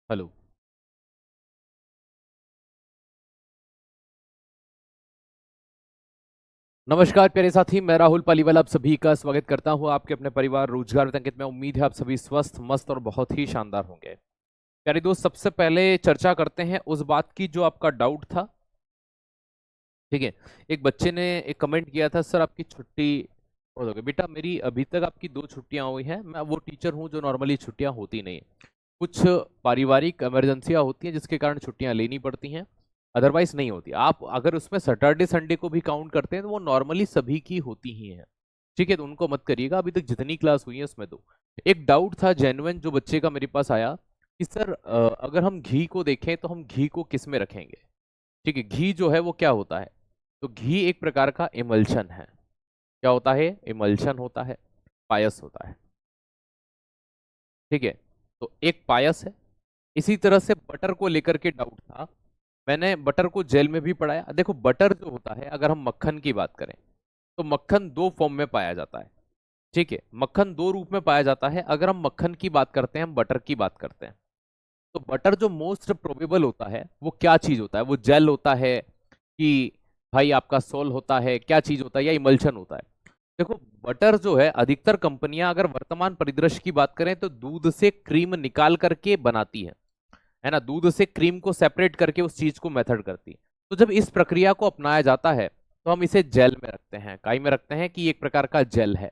Hello. नमस्कार प्यारे साथी, मैं राहुल पालीवाल आप सभी का स्वागत करता हूं आपके अपने परिवार रोजगार with अंकित में। उम्मीद है आप सभी स्वस्थ मस्त और बहुत ही शानदार होंगे। प्यारे दोस्त, सबसे पहले चर्चा करते हैं उस बात की जो आपका डाउट था। ठीक है। एक बच्चे ने एक कमेंट किया था, सर आपकी छुट्टी हो गई। बेटा, मेरी अभी तक आपकी 2 छुट्टियां हुई हैं। मैं वो टीचर हूं जो नॉर्मली छुट्टियां होती नहीं। कुछ पारिवारिक इमरजेंसियां होती हैं जिसके कारण छुट्टियां लेनी पड़ती हैं, अदरवाइज नहीं होती। आप अगर उसमें सैटरडे संडे को भी काउंट करते हैं तो वो नॉर्मली सभी की होती ही हैं। ठीक है, तो उनको मत करिएगा। अभी तक जितनी क्लास हुई है उसमें दो। एक डाउट था जेन्युइन जो बच्चे का मेरे पास आया कि सर अगर हम घी को देखें तो हम घी को किस में रखेंगे। ठीक है, घी जो है वो क्या होता है? तो घी एक प्रकार का इमल्शन है। क्या होता है? इमल्शन होता है, पायस होता है। ठीक है, तो एक पायस है। इसी तरह से बटर को लेकर के डाउट था। मैंने बटर को जेल में भी पढ़ाया। देखो, बटर जो होता है, अगर हम मक्खन की बात करें तो मक्खन दो फॉर्म में पाया जाता है। ठीक है, मक्खन दो रूप में पाया जाता है। अगर हम मक्खन की बात करते हैं, हम बटर की बात करते हैं, तो बटर जो मोस्ट प्रोबेबल होता है वो क्या चीज होता है? वो जेल होता है कि भाई आपका सोल होता है, क्या चीज होता है, या इमल्शन होता है? देखो, बटर जो है अधिकतर कंपनियां अगर वर्तमान परिदृश्य की बात करें तो दूध से क्रीम निकाल करके बनाती है ना। दूध से क्रीम को सेपरेट करके उस चीज को मेथड करती है। तो जब इस प्रक्रिया को अपनाया जाता है तो हम इसे जेल में रखते हैं, काई में रखते हैं कि ये एक प्रकार का जेल है।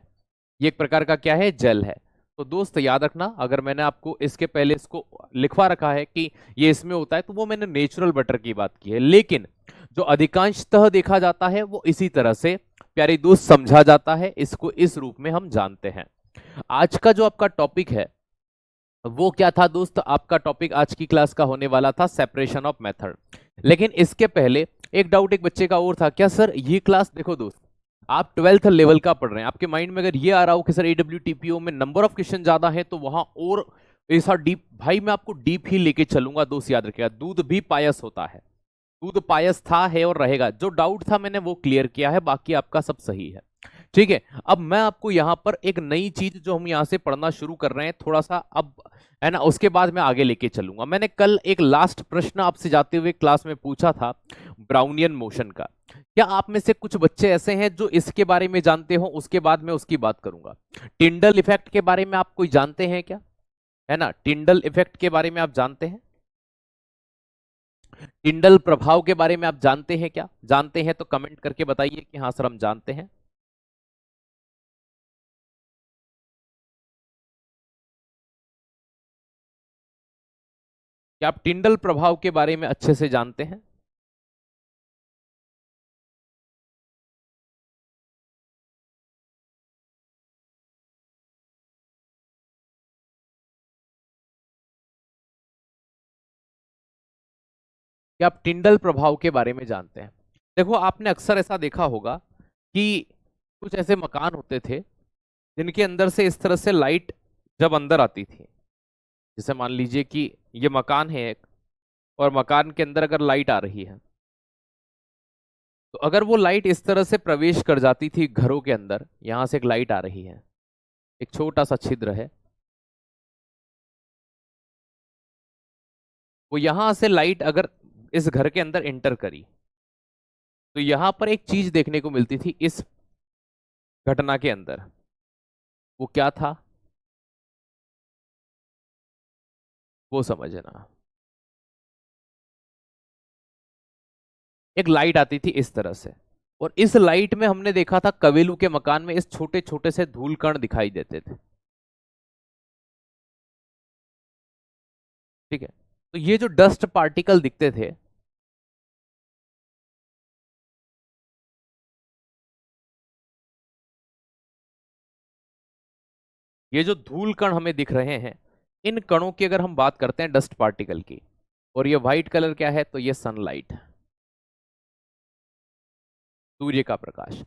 ये एक प्रकार का क्या है? जेल है। तो दोस्त याद रखना, अगर मैंने आपको इसके पहले इसको लिखवा रखा है कि ये इसमें होता है तो वो मैंने नेचुरल बटर की बात की है, लेकिन जो अधिकांशतः देखा जाता है वो इसी तरह से प्यारे दोस्त समझा जाता है। इसको इस रूप में हम जानते हैं। आज का जो आपका टॉपिक है वो क्या था दोस्त? आपका टॉपिक आज की क्लास का होने वाला था सेपरेशन ऑफ मेथड। लेकिन इसके पहले एक डाउट एक बच्चे का और था, क्या सर ये क्लास, देखो दोस्त, आप 12th लेवल का पढ़ रहे हैं, आपके माइंड में अगर ये आ रहा हो कि सर AWTPO में नंबर ऑफ क्वेश्चन ज्यादा है तो वहां और ऐसा डीप, भाई मैं आपको डीप ही लेके चलूंगा। दोस्त याद रखिएगा, दूध भी पायस होता है। दूध पायस था, है और रहेगा। जो डाउट था मैंने वो क्लियर किया है, बाकी आपका सब सही है। ठीक है, अब मैं आपको यहां पर एक नई चीज जो हम यहां से पढ़ना शुरू कर रहे हैं थोड़ा सा अब, है ना, उसके बाद मैं आगे लेके चलूंगा। मैंने कल एक लास्ट प्रश्न आपसे जाते हुए क्लास में पूछा था ब्राउनियन मोशन का। क्या आप में से कुछ बच्चे ऐसे हैं जो इसके बारे में जानते हो? उसके बाद मैं उसकी बात करूंगा। टिंडल इफेक्ट के बारे में आप कोई जानते हैं क्या? है ना, टिंडल इफेक्ट के बारे में आप जानते हैं? टिंडल प्रभाव के बारे में आप जानते हैं क्या? जानते हैं तो कमेंट करके बताइए कि हाँ सर हम जानते हैं। क्या आप टिंडल प्रभाव के बारे में अच्छे से जानते हैं? क्या आप टिंडल प्रभाव के बारे में जानते हैं? देखो, आपने अक्सर ऐसा देखा होगा कि कुछ ऐसे मकान होते थे जिनके अंदर से इस तरह से लाइट जब अंदर आती थी, जैसे मान लीजिए कि ये मकान है एक, और मकान के अंदर अगर लाइट आ रही है तो अगर वो लाइट इस तरह से प्रवेश कर जाती थी घरों के अंदर, यहां से एक लाइट आ रही है, एक छोटा सा छिद्र है, वो यहां से लाइट अगर इस घर के अंदर एंटर करी तो यहां पर एक चीज देखने को मिलती थी इस घटना के अंदर। वो क्या था? वो समझना। एक लाइट आती थी इस तरह से, और इस लाइट में हमने देखा था कवेलू के मकान में इस छोटे छोटे से धूल कण दिखाई देते थे। ठीक है, तो ये जो डस्ट पार्टिकल दिखते थे, ये जो धूल कण हमें दिख रहे हैं, इन कणों की अगर हम बात करते हैं डस्ट पार्टिकल की, और ये व्हाइट कलर क्या है? तो ये सनलाइट, सूर्य का प्रकाश।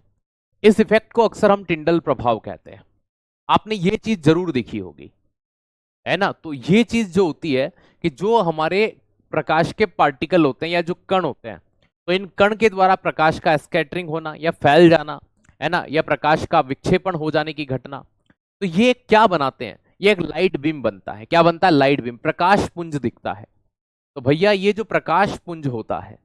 इस इफेक्ट को अक्सर हम टिंडल प्रभाव कहते हैं। आपने ये चीज जरूर देखी होगी, है ना। तो ये चीज जो होती है कि जो हमारे प्रकाश के पार्टिकल होते हैं या जो कण होते हैं, तो इन कण के द्वारा प्रकाश का स्कैटरिंग होना या फैल जाना, है ना, या प्रकाश का विक्षेपण हो जाने की घटना, तो ये क्या बनाते हैं? ये एक लाइट बीम बनता है। क्या बनता है? लाइट बीम, प्रकाश पुंज दिखता है। तो भैया ये जो प्रकाश पुंज होता है,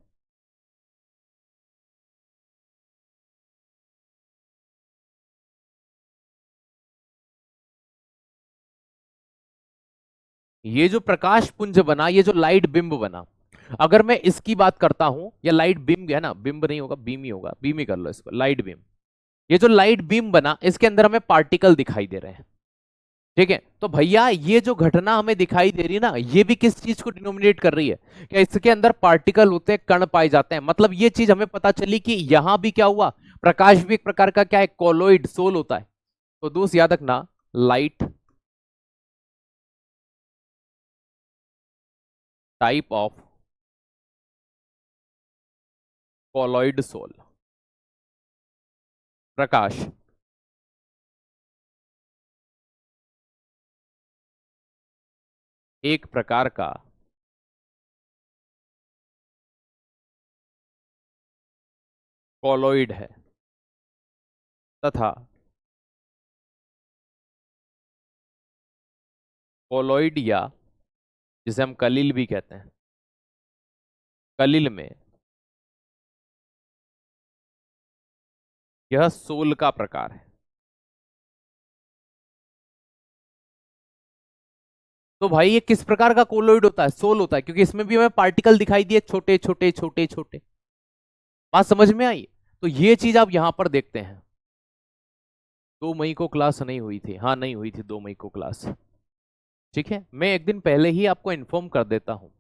ये जो प्रकाश पुंज बना, ये जो लाइट बिंब बना, अगर मैं इसकी बात करता हूं, या लाइट बिंब है ना, बिंब नहीं होगा, बीम ही होगा, बीम ही कर लो इसको, लाइट बीम। ये जो लाइट बीम बना, इसके अंदर हमें पार्टिकल दिखाई दे रहे हैं। ठीक है, तो भैया ये जो घटना हमें दिखाई दे रही है ना, ये भी किस चीज को डिनोमिनेट कर रही है? क्या इसके अंदर पार्टिकल होते हैं, कण पाए जाते हैं। मतलब ये चीज हमें पता चली कि यहां भी क्या हुआ, प्रकाश भी एक प्रकार का क्या है, कोलोइड सोल होता है। तो दोस्त याद रखना, light type of colloid sol, प्रकाश एक प्रकार का कोलोइड है, तथा कोलोइड, या जिसे हम कलिल भी कहते हैं, कलिल में यह सोल का प्रकार है। तो भाई ये किस प्रकार का कोलोइड होता है? सोल होता है, क्योंकि इसमें भी हमें पार्टिकल दिखाई दिए, छोटे छोटे छोटे छोटे। बात समझ में आई? तो ये चीज आप यहां पर देखते हैं। 2 मई को क्लास नहीं हुई थी, हाँ नहीं हुई थी 2 मई को क्लास। ठीक है, मैं एक दिन पहले ही आपको इन्फॉर्म कर देता हूँ।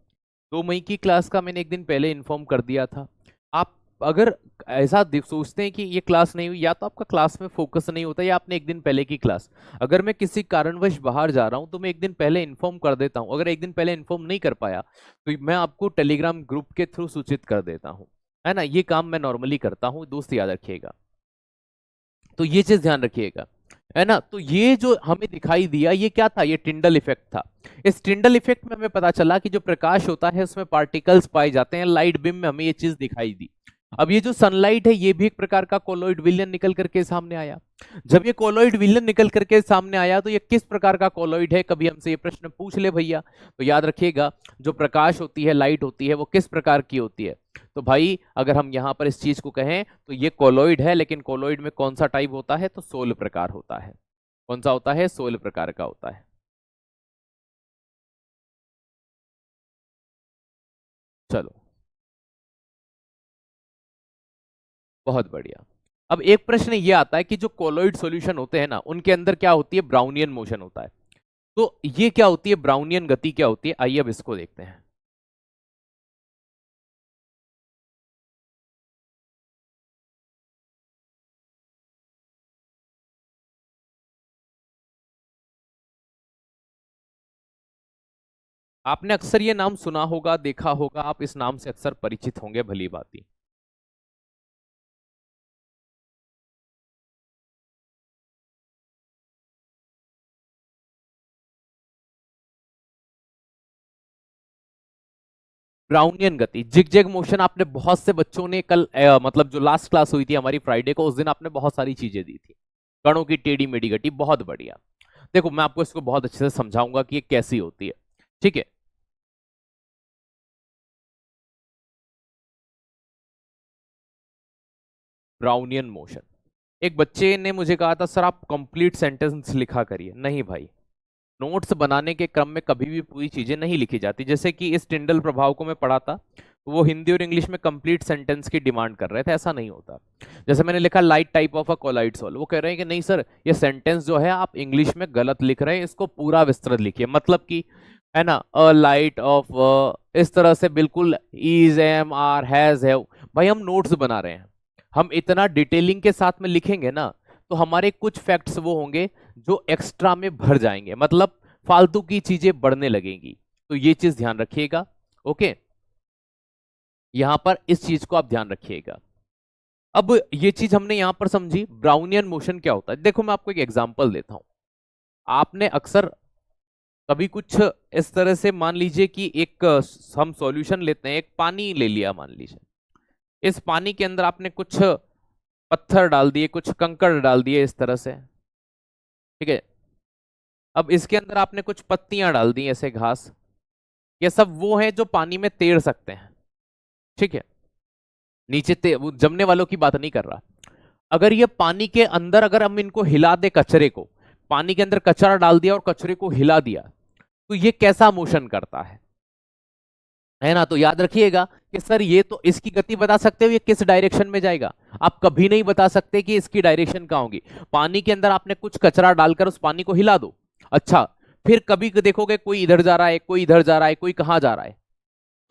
2 मई की क्लास का मैंने एक दिन पहले इन्फॉर्म कर दिया था। आप अगर ऐसा सोचते हैं कि ये क्लास नहीं हुई, या तो आपका क्लास में फोकस नहीं होता, या आपने एक दिन पहले की क्लास, अगर मैं किसी कारणवश बाहर जा रहा हूं तो मैं एक दिन पहले इन्फॉर्म कर देता हूं। अगर एक दिन पहले इन्फॉर्म नहीं कर पाया तो मैं आपको टेलीग्राम ग्रुप के थ्रू सूचित कर देता हूं, है ना। ये काम मैं नॉर्मली करता हूं, दोस्त याद रखिएगा। तो ये चीज ध्यान रखिएगा, है ना। तो ये जो हमें दिखाई दिया, ये क्या था? ये टिंडल इफेक्ट था। इस टिंडल इफेक्ट में हमें पता चला कि जो प्रकाश होता है उसमें पार्टिकल्स पाए जाते हैं। लाइट बीम में हमें ये चीज दिखाई दी। अब ये जो सनलाइट है, ये भी एक प्रकार का कोलोइड विलयन निकल करके सामने आया। जब ये कोलोइड विलयन निकल करके सामने आया, तो ये किस प्रकार का कोलोइड है? कभी हमसे ये प्रश्न पूछ ले भैया, तो याद रखिएगा, जो प्रकाश होती है, लाइट होती है, वो किस प्रकार की होती है? तो भाई अगर हम यहां पर इस चीज को कहें तो ये कोलोइड है, लेकिन कोलोइड में कौन सा टाइप होता है? तो सोल प्रकार होता है। कौन सा होता है? सोल प्रकार का होता है। चलो, बहुत बढ़िया। अब एक प्रश्न ये आता है कि जो कोलोइड सॉल्यूशन होते हैं ना, उनके अंदर क्या होती है? ब्राउनियन मोशन होता है। तो ये क्या होती है? ब्राउनियन गति क्या होती है? आइए अब इसको देखते हैं। आपने अक्सर ये नाम सुना होगा, देखा होगा, आप इस नाम से अक्सर परिचित होंगे, भली बात। ब्राउनियन गति, जिगजैग मोशन, आपने बहुत से बच्चों ने कल मतलब जो लास्ट क्लास हुई थी हमारी फ्राइडे को, उस दिन आपने बहुत सारी चीजें दी थी। कणों की टेढ़ी मेढ़ी गति, बहुत बढ़िया। देखो मैं आपको इसको बहुत अच्छे से समझाऊंगा कि ये कैसी होती है। ठीक है, ब्राउनियन मोशन। एक बच्चे ने मुझे कहा था, सर आप कंप्लीट सेंटेंस लिखा करिए। नहीं भाई, नोट्स बनाने के क्रम में कभी भी पूरी चीजें नहीं लिखी जाती। जैसे कि इस टिंडल प्रभाव को मैं पढ़ा था, तो वो हिंदी और इंग्लिश में कंप्लीट सेंटेंस की डिमांड कर रहे थे, ऐसा नहीं होता। जैसे मैंने लिखा light type of a colloid sol, वो कह रहे हैं कि नहीं सर, ये सेंटेंस जो है आप इंग्लिश में गलत लिख रहे हैं, इसको पूरा विस्तृत लिखिए। मतलब कि, है ना, अ लाइट ऑफ, इस तरह से बिल्कुल, is, am, are, has, have. भाई हम नोट्स बना रहे हैं, हम इतना डिटेलिंग के साथ में लिखेंगे ना, तो हमारे कुछ फैक्ट्स वो होंगे जो एक्स्ट्रा में भर जाएंगे, मतलब फालतू की चीजें बढ़ने लगेंगी। तो ये चीज ध्यान रखिएगा। ओके, यहां पर इस चीज को आप ध्यान रखिएगा। अब ये चीज हमने यहां पर समझी, ब्राउनियन मोशन क्या होता है। देखो मैं आपको एक एग्जांपल देता हूं। आपने अक्सर कभी कुछ इस तरह से, मान लीजिए कि एक हम सॉल्यूशन लेते हैं, एक पानी ले लिया मान लीजिए। इस पानी के अंदर आपने कुछ पत्थर डाल दिए, कुछ कंकड़ डाल दिए इस तरह से। ठीक है, अब इसके अंदर आपने कुछ पत्तियां डाल दी ऐसे घास, ये सब वो हैं जो पानी में तैर सकते हैं, ठीक है। नीचे वो जमने वालों की बात नहीं कर रहा। अगर ये पानी के अंदर अगर हम इनको हिला दे, कचरे को पानी के अंदर कचरा डाल दिया और कचरे को हिला दिया, तो ये कैसा मोशन करता है ना। तो याद रखिएगा कि सर ये तो इसकी गति बता सकते हो ये किस डायरेक्शन में जाएगा, आप कभी नहीं बता सकते कि इसकी डायरेक्शन कहां होगी। पानी के अंदर आपने कुछ कचरा डालकर उस पानी को हिला दो, अच्छा, फिर कभी देखोगे कोई इधर जा रहा है, कोई इधर जा रहा है, कोई कहां जा रहा है।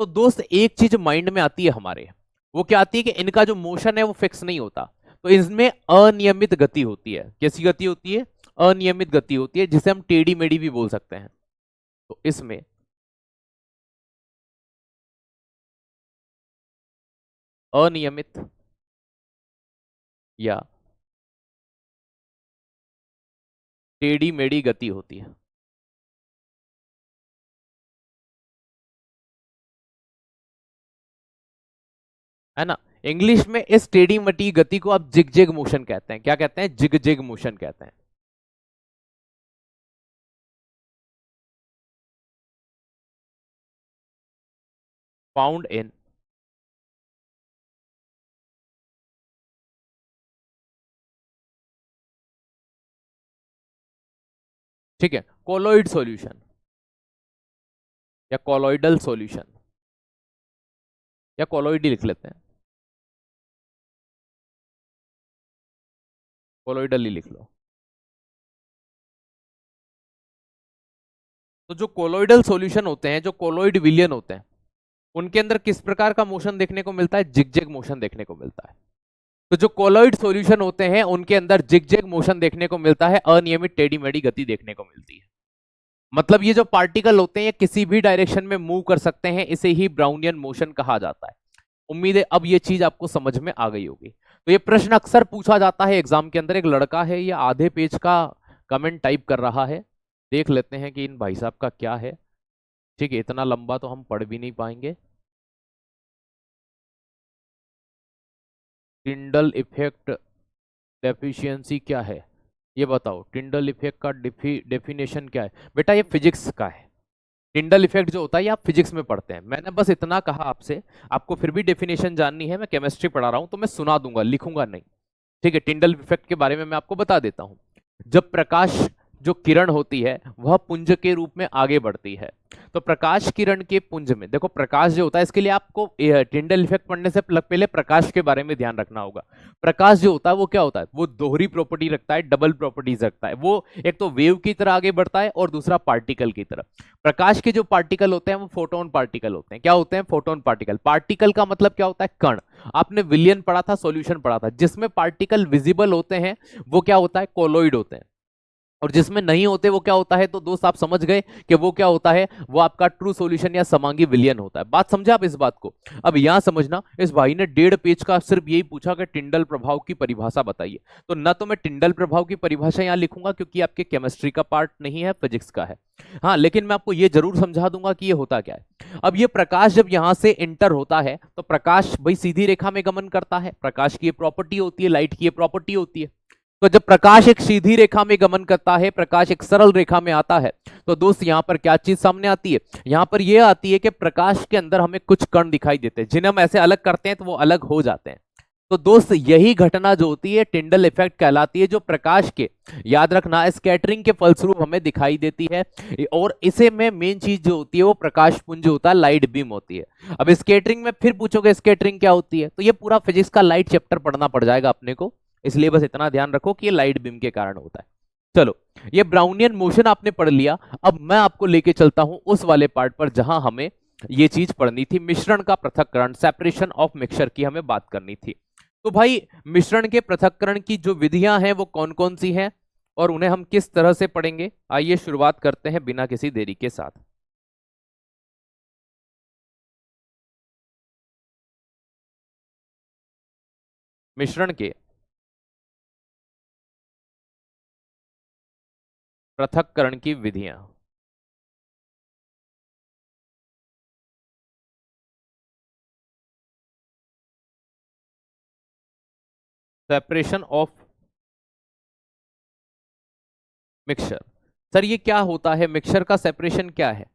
तो दोस्त एक चीज माइंड में आती है हमारे, वो क्या आती है कि इनका जो मोशन है वो फिक्स नहीं होता, तो इसमें अनियमित गति होती है। कैसी गति होती है? अनियमित गति होती है, जिसे हम टेढ़ी मेढ़ी भी बोल सकते हैं। तो इसमें अनियमित या टेढ़ी मेढ़ी गति होती है ना। इंग्लिश में इस टेढ़ी मटी गति को आप जिग जिग मोशन कहते हैं। क्या कहते हैं? जिग जिग मोशन कहते हैं। फाउंड इन, ठीक है, कोलोइड सॉल्यूशन या कोलोइडल सॉल्यूशन, या कोलोइड ही लिख लेते हैं, कोलोइडल ही लिख लो। तो जो कोलोइडल सॉल्यूशन होते हैं, जो कोलोइड विलियन होते हैं, उनके अंदर किस प्रकार का मोशन देखने को मिलता है? जिगजैग मोशन देखने को मिलता है। तो जो कोलोइड सॉल्यूशन होते हैं उनके अंदर जिगजैग मोशन देखने को मिलता है, अनियमित टेढ़ी मेढ़ी गति देखने को मिलती है। मतलब ये जो पार्टिकल होते हैं ये किसी भी डायरेक्शन में मूव कर सकते हैं, इसे ही ब्राउनियन मोशन कहा जाता है। उम्मीद है अब ये चीज आपको समझ में आ गई होगी। तो ये प्रश्न अक्सर पूछा जाता है एग्जाम के अंदर। एक लड़का है, ये आधे पेज का कमेंट टाइप कर रहा है, देख लेते हैं कि इन भाई साहब का क्या है। ठीक है, इतना लंबा तो हम पढ़ भी नहीं पाएंगे। टिंडल इफेक्ट डेफिशिएंसी क्या है, ये बताओ। टिंडल इफेक्ट का डेफिनेशन क्या है? बेटा ये फिजिक्स का है। टिंडल इफेक्ट जो होता है ये आप फिजिक्स में पढ़ते हैं। मैंने बस इतना कहा आपसे, आपको फिर भी डेफिनेशन जाननी है, मैं केमिस्ट्री पढ़ा रहा हूं तो मैं सुना दूंगा, लिखूंगा नहीं। ठीक है, टिंडल इफेक्ट के बारे में मैं आपको बता देता हूं। जब प्रकाश, जो किरण होती है वह पुंज के रूप में आगे बढ़ती है, तो प्रकाश किरण के पुंज में देखो, प्रकाश जो होता है, इसके लिए आपको टिंडल इफेक्ट पढ़ने से पहले प्रकाश के बारे में ध्यान रखना होगा। प्रकाश जो होता है वो क्या होता है? वो दोहरी प्रॉपर्टी रखता है, डबल प्रॉपर्टीज रखता है। वो एक तो वेव की तरह आगे बढ़ता है और दूसरा पार्टिकल की तरह। प्रकाश के जो पार्टिकल होते हैं वो फोटोन पार्टिकल होते हैं। क्या होते हैं? Photon particle. पार्टिकल का मतलब क्या होता है? कण। आपने विलियन पढ़ा था, सॉल्यूशन पढ़ा था, जिसमें पार्टिकल विजिबल होते हैं वो क्या होता है? कोलोइड होते हैं। और जिसमें नहीं होते वो क्या होता है? तो दोस्त आप समझ गए कि वो क्या होता है? वो आपका ट्रू सॉल्यूशन या समांगी विलियन होता है। बात समझे आप इस बात को? अब यहां समझना, इस भाई ने 1.5 पेज का सिर्फ यही पूछा कि टिंडल प्रभाव की परिभाषा बताइए। तो ना तो मैं टिंडल प्रभाव की परिभाषा यहां लिखूंगा क्योंकि आपके केमिस्ट्री का पार्ट नहीं है, फिजिक्स का है। हाँ, लेकिन मैं आपको ये जरूर समझा दूंगा कि ये होता क्या है। अब ये प्रकाश जब यहां से इंटर होता है तो प्रकाश भाई सीधी रेखा में गमन करता है। प्रकाश की ये प्रॉपर्टी होती है, लाइट की ये प्रॉपर्टी होती है। तो जब प्रकाश एक सीधी रेखा में गमन करता है, प्रकाश एक सरल रेखा में आता है, तो दोस्त यहां पर क्या चीज सामने आती है? यहां पर यह आती है कि प्रकाश के अंदर हमें कुछ कण दिखाई देते हैं, जिन्हें हम ऐसे अलग करते हैं तो वो अलग हो जाते हैं। तो दोस्त यही घटना जो होती है टिंडल इफेक्ट कहलाती है, जो प्रकाश के, याद रखना, स्कैटरिंग के फलस्वरूप हमें दिखाई देती है। और इसे में मेन चीज जो होती है वो प्रकाश पुंज होता है, लाइट बीम होती है। अब स्कैटरिंग में फिर पूछोगे स्कैटरिंग क्या होती है, तो ये पूरा फिजिक्स का लाइट चैप्टर पढ़ना पड़ जाएगा अपने को। इसलिए बस इतना ध्यान रखो कि ये लाइट बीम के कारण होता है। चलो, ये ब्राउनियन मोशन आपने पढ़ लिया। अब मैं आपको लेके चलता हूं उस वाले पार्ट पर जहां हमें ये चीज पढ़नी थी, मिश्रण का पृथक्करण, सेपरेशन ऑफ मिक्सचर की हमें बात करनी थी। तो भाई मिश्रण के पृथक्करण की जो विधियां हैं वो कौन कौन सी हैं और उन्हें हम किस तरह से पढ़ेंगे, आइए शुरुआत करते हैं बिना किसी देरी के साथ। मिश्रण के पृथक्करण की विधियां। Separation of mixture. सर ये क्या होता है, मिक्सचर का सेपरेशन क्या है?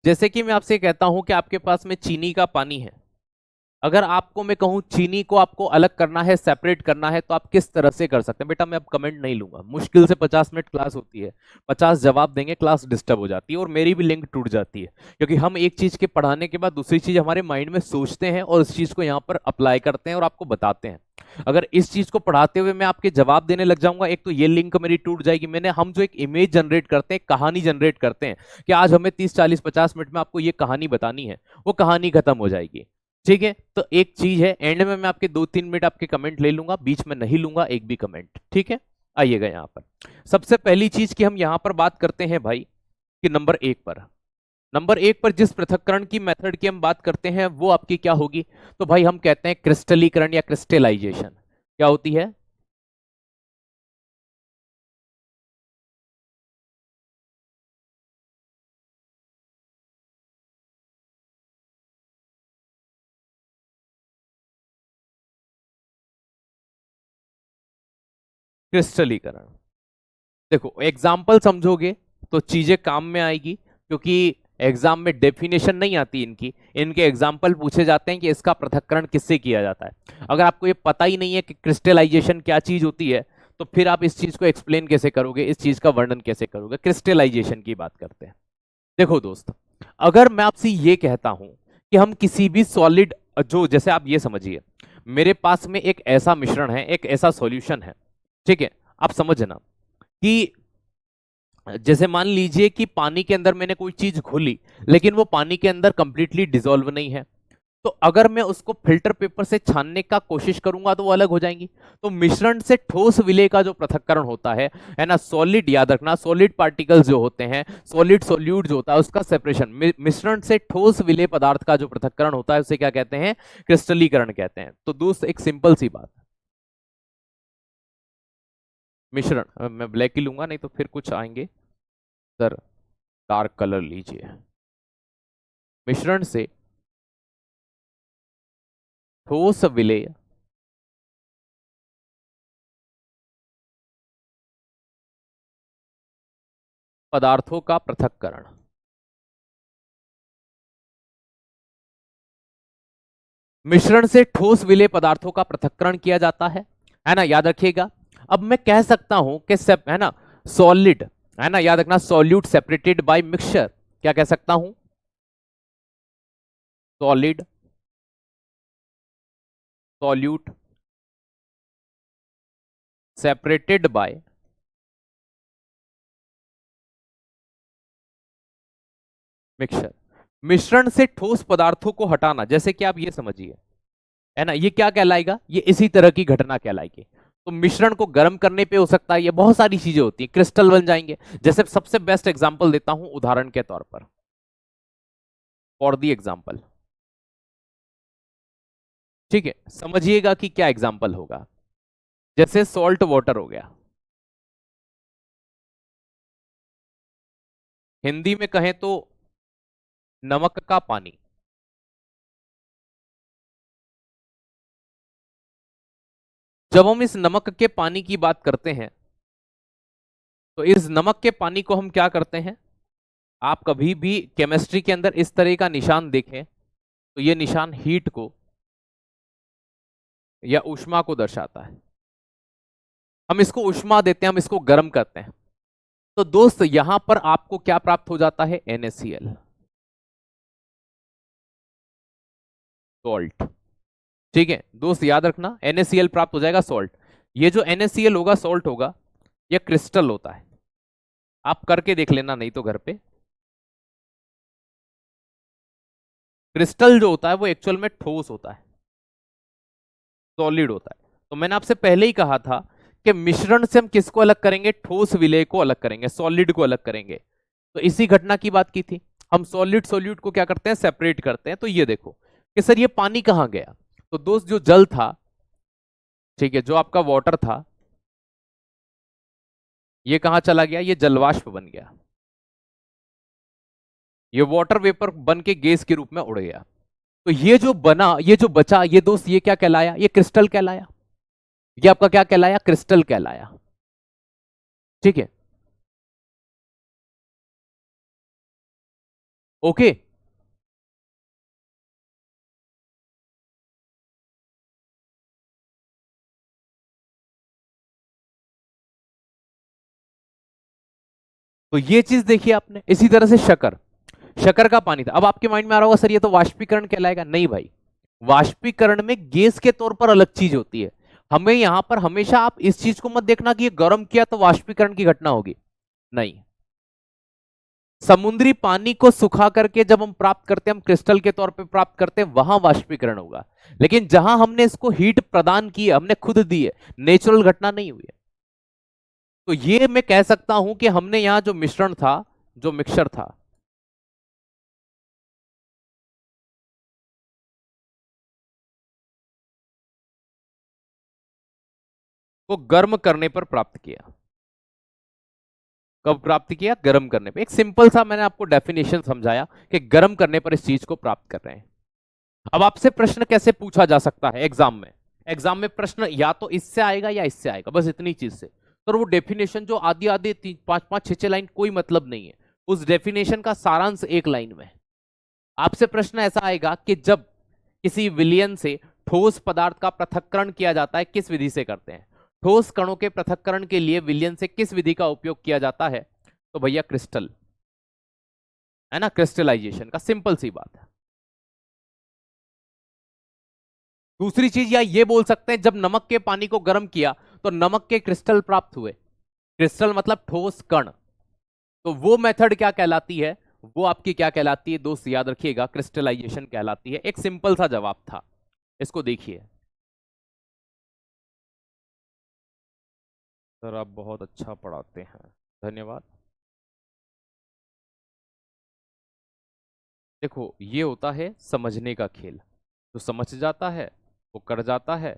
जैसे कि मैं आपसे कहता हूं कि आपके पास में चीनी का पानी है, अगर आपको मैं कहूं चीनी को आपको अलग करना है, सेपरेट करना है, तो आप किस तरह से कर सकते हैं? बेटा मैं अब कमेंट नहीं लूंगा, मुश्किल से 50 मिनट क्लास होती है, 50 जवाब देंगे, क्लास डिस्टर्ब हो जाती है और मेरी भी लिंक टूट जाती है, क्योंकि हम एक चीज के पढ़ाने के बाद दूसरी चीज हमारे माइंड में सोचते हैं और उस चीज को यहाँ पर अप्लाई करते हैं और आपको बताते हैं। अगर इस चीज को पढ़ाते हुए मैं आपके जवाब देने लग जाऊंगा, एक तो ये लिंक मेरी टूट जाएगी। हम जो एक इमेज जनरेट करते हैं, कहानी जनरेट करते हैं कि आज हमें 30 40 50 मिनट में आपको ये कहानी बतानी है, वो कहानी खत्म हो जाएगी। ठीक है, तो एक चीज है, एंड में मैं आपके 2 3 मिनट आपके कमेंट ले लूंगा, बीच में नहीं लूंगा एक भी कमेंट। ठीक है, आइएगा यहां पर। सबसे पहली चीज की हम यहां पर बात करते हैं भाई कि नंबर 1 पर जिस पृथक्करण की मेथड की हम बात करते हैं वो आपकी क्या होगी? तो भाई हम कहते हैं क्रिस्टलीकरण या क्रिस्टलाइजेशन। क्या होती है? क्रिस्टलीकरण। देखो एग्जाम्पल समझोगे तो चीजें काम में आएगी, क्योंकि एग्जाम में डेफिनेशन नहीं आती इनकी, इनके एग्जाम्पल पूछे जाते हैं कि इसका पृथक्करण किससे किया जाता है। अगर आपको ये पता ही नहीं है कि क्रिस्टलाइजेशन क्या चीज होती है, तो फिर आप इस चीज को एक्सप्लेन कैसे करोगे, इस चीज का वर्णन कैसे करोगे? क्रिस्टलाइजेशन की बात करते हैं। देखो दोस्त, अगर मैं आपसे ये कहता हूं कि हम किसी भी सॉलिड, जो जैसे आप ये समझिए मेरे पास में एक ऐसा मिश्रण है, एक ऐसा सॉल्यूशन है, ठीक है, आप समझना कि जैसे मान लीजिए कि पानी के अंदर मैंने कोई चीज घोली, लेकिन वो पानी के अंदर कंप्लीटली डिसॉल्व नहीं है, तो अगर मैं उसको फिल्टर पेपर से छानने का कोशिश करूंगा तो वो अलग हो जाएंगी। तो मिश्रण से ठोस विलय का जो पृथक्करण होता है ना, सॉलिड, याद रखना, सॉलिड पार्टिकल्स जो होते हैं, सॉलिड सॉल्यूट जो होता है उसका सेपरेशन, मिश्रण से ठोस विलय पदार्थ का जो पृथक्करण होता है उसे क्या कहते हैं? क्रिस्टलीकरण कहते हैं। तो दोस्त एक सिंपल सी बात, मिश्रण, मैं ब्लैक ही लूंगा नहीं तो फिर कुछ आएंगे सर, डार्क कलर लीजिए। मिश्रण से ठोस विलेय पदार्थों का पृथक्करण। मिश्रण से ठोस विलेय पदार्थों का पृथक्करण किया जाता है ना, याद रखिएगा। अब मैं कह सकता हूं कि है ना, सॉलिड, है ना, याद रखना, सॉल्यूट सेपरेटेड बाय मिक्सचर, क्या कह सकता हूं? Solid solute separated by mixture. मिश्रण से ठोस पदार्थों को हटाना, जैसे कि आप ये समझिए, है ना, ये क्या कहलाएगा? ये इसी तरह की घटना कहलाएगी। तो मिश्रण को गर्म करने पे हो सकता है, ये बहुत सारी चीजें होती हैं, क्रिस्टल बन जाएंगे। जैसे सबसे बेस्ट एग्जांपल देता हूं उदाहरण के तौर पर, फॉर दी एग्जांपल, ठीक है, समझिएगा कि क्या एग्जांपल होगा। जैसे सॉल्ट वाटर हो गया, हिंदी में कहें तो नमक का पानी। जब हम इस नमक के पानी की बात करते हैं, तो इस नमक के पानी को हम क्या करते हैं? आप कभी भी केमिस्ट्री के अंदर इस तरह का निशान देखें तो ये निशान हीट को या ऊष्मा को दर्शाता है। हम इसको ऊष्मा देते हैं, हम इसको गर्म करते हैं। तो दोस्त यहां पर आपको क्या प्राप्त हो जाता है? NaCl, salt. ठीक है दोस्त, याद रखना, NaCl प्राप्त हो जाएगा, सॉल्ट। ये जो NaCl होगा, सॉल्ट होगा, ये क्रिस्टल होता है। आप करके देख लेना नहीं तो घर पे। क्रिस्टल जो होता है वो एक्चुअल में ठोस होता है, सॉलिड होता है। तो मैंने आपसे पहले ही कहा था कि मिश्रण से हम किसको अलग करेंगे? ठोस विलेय को अलग करेंगे, सॉलिड को अलग करेंगे। तो इसी घटना की बात की थी। हम सॉलिड सॉल्यूट को क्या करते हैं? सेपरेट करते हैं। तो ये देखो कि सर ये पानी कहां गया? तो दोस्त जो जल था, ठीक है, जो आपका वाटर था, ये कहां चला गया? ये जलवाष्प बन गया, ये वाटर वेपर बन के गैस के रूप में उड़ गया। तो ये जो बना, ये जो बचा, ये दोस्त ये क्या कहलाया? ये क्रिस्टल कहलाया। ये आपका क्या कहलाया? क्रिस्टल कहलाया। ठीक है, ओके। तो ये चीज देखिए आपने। इसी तरह से शक्कर, शक्कर का पानी था। अब आपके माइंड में आ रहा होगा सर ये तो वाष्पीकरण कहलाएगा। नहीं भाई, वाष्पीकरण में गैस के तौर पर अलग चीज होती है। हमें यहां पर हमेशा आप इस चीज को मत देखना कि ये गर्म किया तो वाष्पीकरण की घटना होगी, नहीं। समुद्री पानी को सुखा करके जब हम प्राप्त करते हैं, हम क्रिस्टल के तौर पे प्राप्त करते हैं, वहां वाष्पीकरण होगा। लेकिन जहां हमने इसको हीट प्रदान की है, हमने खुद दी है, नेचुरल घटना नहीं हुई है। तो ये मैं कह सकता हूं कि हमने यहां जो मिश्रण था, जो मिक्सचर था, वो गर्म करने पर प्राप्त किया। कब प्राप्त किया? गर्म करने पे। एक सिंपल सा मैंने आपको डेफिनेशन समझाया कि गर्म करने पर इस चीज को प्राप्त कर रहे हैं। अब आपसे प्रश्न कैसे पूछा जा सकता है एग्जाम में? एग्जाम में प्रश्न या तो इससे आएगा या इससे आएगा, बस इतनी चीज से। तो वो डेफिनेशन जो आधी आधी 3 5 5 6 6 लाइन, कोई मतलब नहीं है। उस डेफिनेशन का सारांश एक लाइन में है। आपसे प्रश्न ऐसा आएगा कि जब किसी विलयन से ठोस पदार्थ का पृथक्करण किया जाता है, किस विधि से करते हैं? ठोस कणों के पृथक्करण के लिए विलयन से किस विधि का उपयोग किया जाता है? तो भैया क्रिस्टल, है ना, क्रिस्टलाइजेशन का, सिंपल सी बात है। दूसरी चीज या ये बोल सकते हैं, जब नमक के पानी को गर्म किया तो नमक के क्रिस्टल प्राप्त हुए। क्रिस्टल मतलब ठोस कण। तो वो मेथड क्या कहलाती है? वो आपकी क्या कहलाती है दोस्त, याद रखिएगा, क्रिस्टलाइजेशन कहलाती है। एक सिंपल सा जवाब था, इसको देखिए। सर आप बहुत अच्छा पढ़ाते हैं, धन्यवाद। देखो ये होता है समझने का खेल। जो समझ जाता है वो कर जाता है।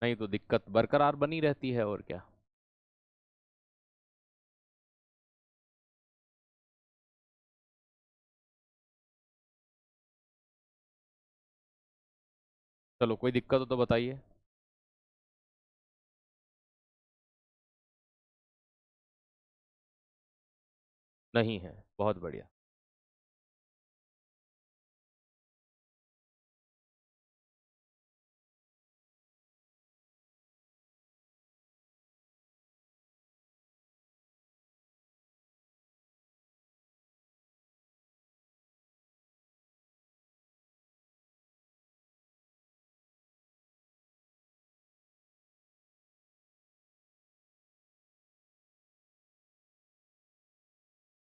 नहीं तो दिक्कत बरकरार बनी रहती है, और क्या। चलो कोई दिक्कत हो तो बताइए। नहीं है, बहुत बढ़िया।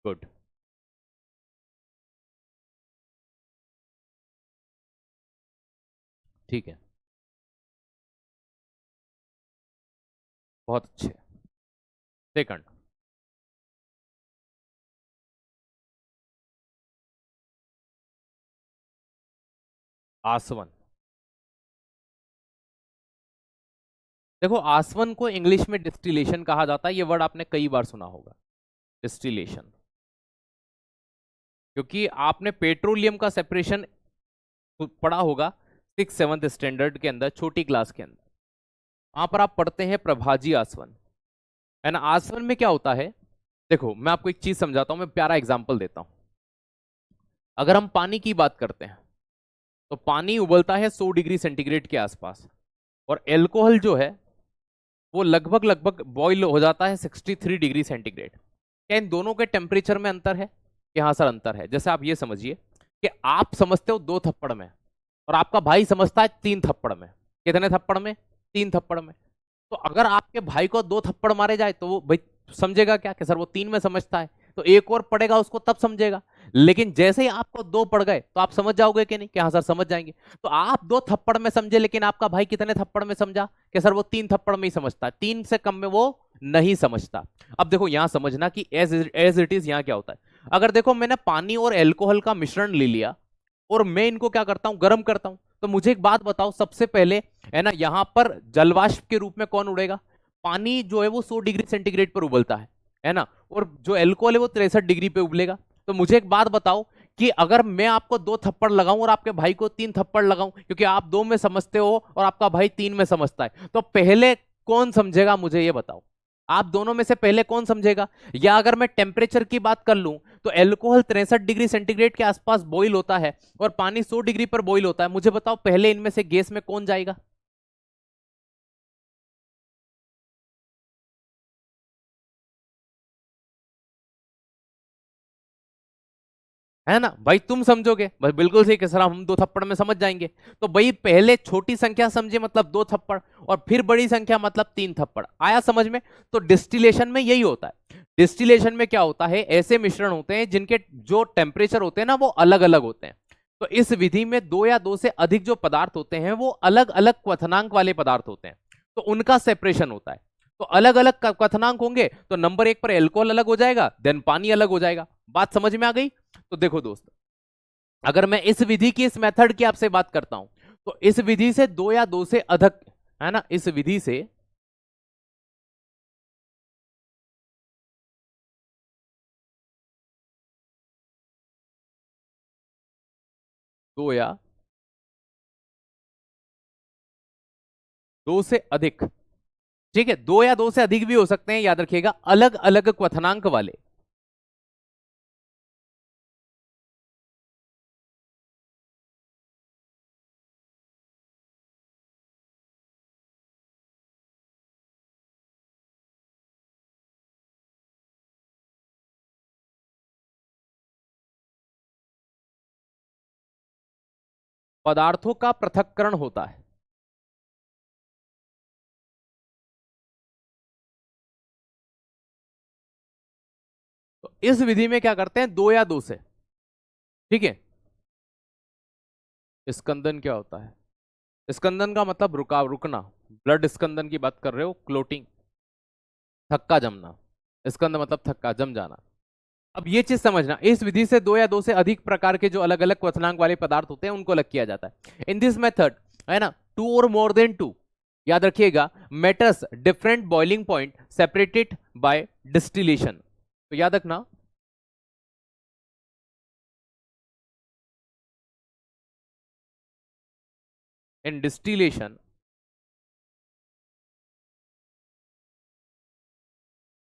गुड। ठीक है, बहुत अच्छे। सेकंड, आसवन। देखो आसवन को इंग्लिश में डिस्टिलेशन कहा जाता है। ये वर्ड आपने कई बार सुना होगा, डिस्टिलेशन। क्योंकि आपने पेट्रोलियम का सेपरेशन पढ़ा होगा 6th 7th स्टैंडर्ड के अंदर, छोटी क्लास के अंदर। वहां पर आप पढ़ते हैं प्रभाजी आसवन, है ना। आसवन में क्या होता है, देखो मैं आपको एक चीज समझाता हूं, मैं प्यारा एग्जांपल देता हूं। अगर हम पानी की बात करते हैं तो पानी उबलता है 100 डिग्री सेंटीग्रेड के आसपास, और एल्कोहल जो है वो लगभग लगभग बॉईल हो जाता है 63 डिग्री सेंटीग्रेड। क्या इन दोनों के टेम्परेचर में अंतर है? कि हाँ सर अंतर है। जैसे आप ये समझिए कि आप समझते हो 2 थप्पड़ में, और आपका भाई समझता है 3 थप्पड़ में। कितने थप्पड़ में? 3 थप्पड़ में। तो अगर आपके भाई को 2 थप्पड़ मारे जाए तो वो भाई समझेगा क्या कि सर वो 3 में समझता है, तो एक और पड़ेगा उसको तब समझेगा। लेकिन जैसे ही आपको 2 पड़ गए तो आप समझ जाओगे कि नहीं कि हाँ सर समझ जाएंगे। तो आप 2 थप्पड़ में समझे, लेकिन आपका भाई कितने थप्पड़ में समझा? कि सर वो 3 थप्पड़ में ही समझता है, 3 से कम में वो नहीं समझता। अब देखो यहां समझना कि एज इट इज यहां क्या होता है। अगर देखो मैंने पानी और एल्कोहल का मिश्रण ले लिया और मैं इनको क्या करता हूं, गर्म करता हूं, तो मुझे एक बात बताओ सबसे पहले, है ना, यहां पर जलवाष्प के रूप में कौन उड़ेगा? पानी जो है वो 100 डिग्री सेंटीग्रेड पर उबलता है ना। और जो एल्कोहल है वो 63 डिग्री पे उबलेगा। तो मुझे एक बात बताओ कि अगर मैं आपको 2 थप्पड़ लगाऊं और आपके भाई को 3 थप्पड़ लगाऊं, क्योंकि आप 2 में समझते हो और आपका भाई 3 में समझता है, तो पहले कौन समझेगा, मुझे ये बताओ। आप दोनों में से पहले कौन समझेगा? या अगर मैं टेम्परेचर की बात कर लूं, तो एल्कोहल 63 डिग्री सेंटीग्रेड के आसपास बॉईल होता है और पानी 100 डिग्री पर बॉईल होता है। मुझे बताओ पहले इनमें से गैस में कौन जाएगा? है ना भाई, तुम समझोगे बस, बिल्कुल सही, किस तरह हम 2 थप्पड़ में समझ जाएंगे। तो भाई पहले छोटी संख्या समझे मतलब 2 थप्पड़, और फिर बड़ी संख्या मतलब 3 थप्पड़। आया समझ में? तो डिस्टिलेशन में यही होता है। डिस्टिलेशन में क्या होता है, ऐसे मिश्रण होते हैं जिनके जो टेम्परेचर होते हैं ना वो अलग अलग होते हैं। तो इस विधि में 2 या 2 से अधिक जो पदार्थ होते हैं वो अलग अलग क्वथनांक वाले पदार्थ होते हैं, तो उनका सेपरेशन होता है। तो अलग अलग क्वथनांक होंगे तो नंबर 1 पर एल्कोहल अलग हो जाएगा, देन पानी अलग हो जाएगा। बात समझ में आ गई? तो देखो दोस्त, अगर मैं इस विधि की, इस मेथड की आपसे बात करता हूं, तो इस विधि से 2 या 2 से अधिक, है ना, इस विधि से 2 या 2 से अधिक, ठीक है, 2 या 2 से अधिक भी हो सकते हैं, याद रखिएगा, अलग अलग क्वथनांक वाले पदार्थों का पृथक्करण होता है। तो इस विधि में क्या करते हैं, 2 या 2 से, ठीक है। स्कंदन क्या होता है? स्कंदन का मतलब रुकना। ब्लड स्कंदन की बात कर रहे हो, क्लोटिंग, थक्का जमना। स्कंद मतलब थक्का जम जाना। अब ये चीज समझना, इस विधि से 2 या 2 से अधिक प्रकार के जो अलग अलग क्वथनांक वाले पदार्थ होते हैं उनको अलग किया जाता है। इन दिस मेथड, है ना, 2 और मोर देन 2, याद रखिएगा, matters different boiling point separated by distillation. तो याद रखना, इन डिस्टिलेशन,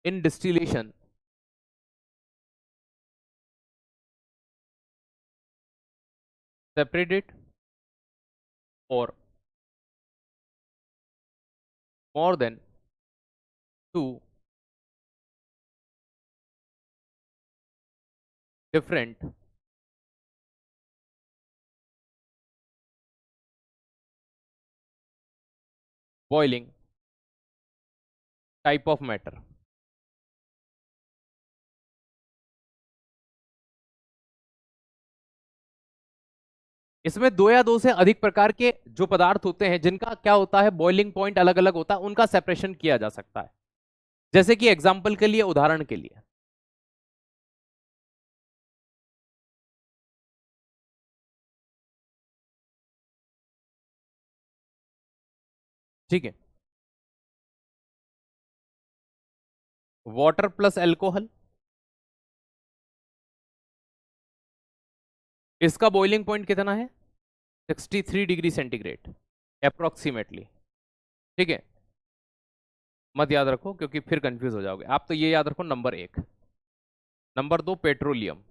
इन डिस्टिलेशन सेपरेटेड और more than 2 different boiling type of matter. इसमें 2 या 2 से अधिक प्रकार के जो पदार्थ होते हैं जिनका क्या होता है, बॉइलिंग पॉइंट अलग अलग होता है, उनका सेपरेशन किया जा सकता है। जैसे कि एग्जाम्पल के लिए, उदाहरण के लिए, ठीक है, वाटर प्लस अल्कोहल, इसका बॉइलिंग पॉइंट कितना है, 63 डिग्री सेंटीग्रेड अप्रोक्सीमेटली, ठीक है। मत याद रखो क्योंकि फिर कंफ्यूज हो जाओगे आप, तो ये याद रखो, नंबर 1। Number 2 petroleum.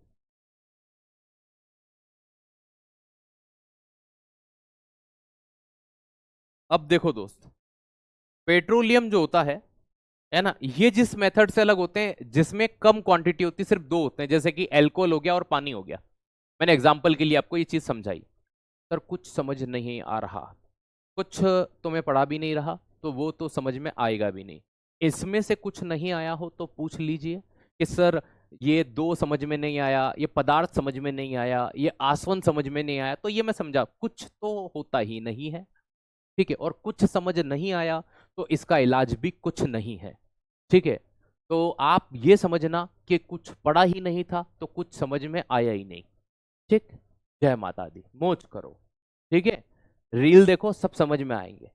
अब देखो दोस्त, पेट्रोलियम जो होता है ना, ये जिस मेथड से अलग होते हैं जिसमें कम क्वांटिटी होती है, सिर्फ 2 होते हैं, जैसे कि एल्कोहल हो गया और पानी हो गया। मैंने एग्जाम्पल के लिए आपको ये चीज समझाई। सर कुछ समझ नहीं आ रहा, कुछ तुम्हें पढ़ा भी नहीं रहा, तो वो तो समझ में आएगा भी नहीं। इसमें से कुछ नहीं आया हो तो पूछ लीजिए कि सर ये 2 समझ में नहीं आया, ये पदार्थ समझ में नहीं आया, ये आसवन समझ में नहीं आया, तो ये मैं समझा, कुछ तो होता ही नहीं है, ठीक है। और कुछ समझ नहीं आया तो इसका इलाज भी कुछ नहीं है, ठीक है। तो आप ये समझना कि कुछ पढ़ा ही नहीं था तो कुछ समझ में आया ही नहीं, ठीक। जय माता दी, मौज करो, ठीक है। रील देखो, सब समझ में आएंगे।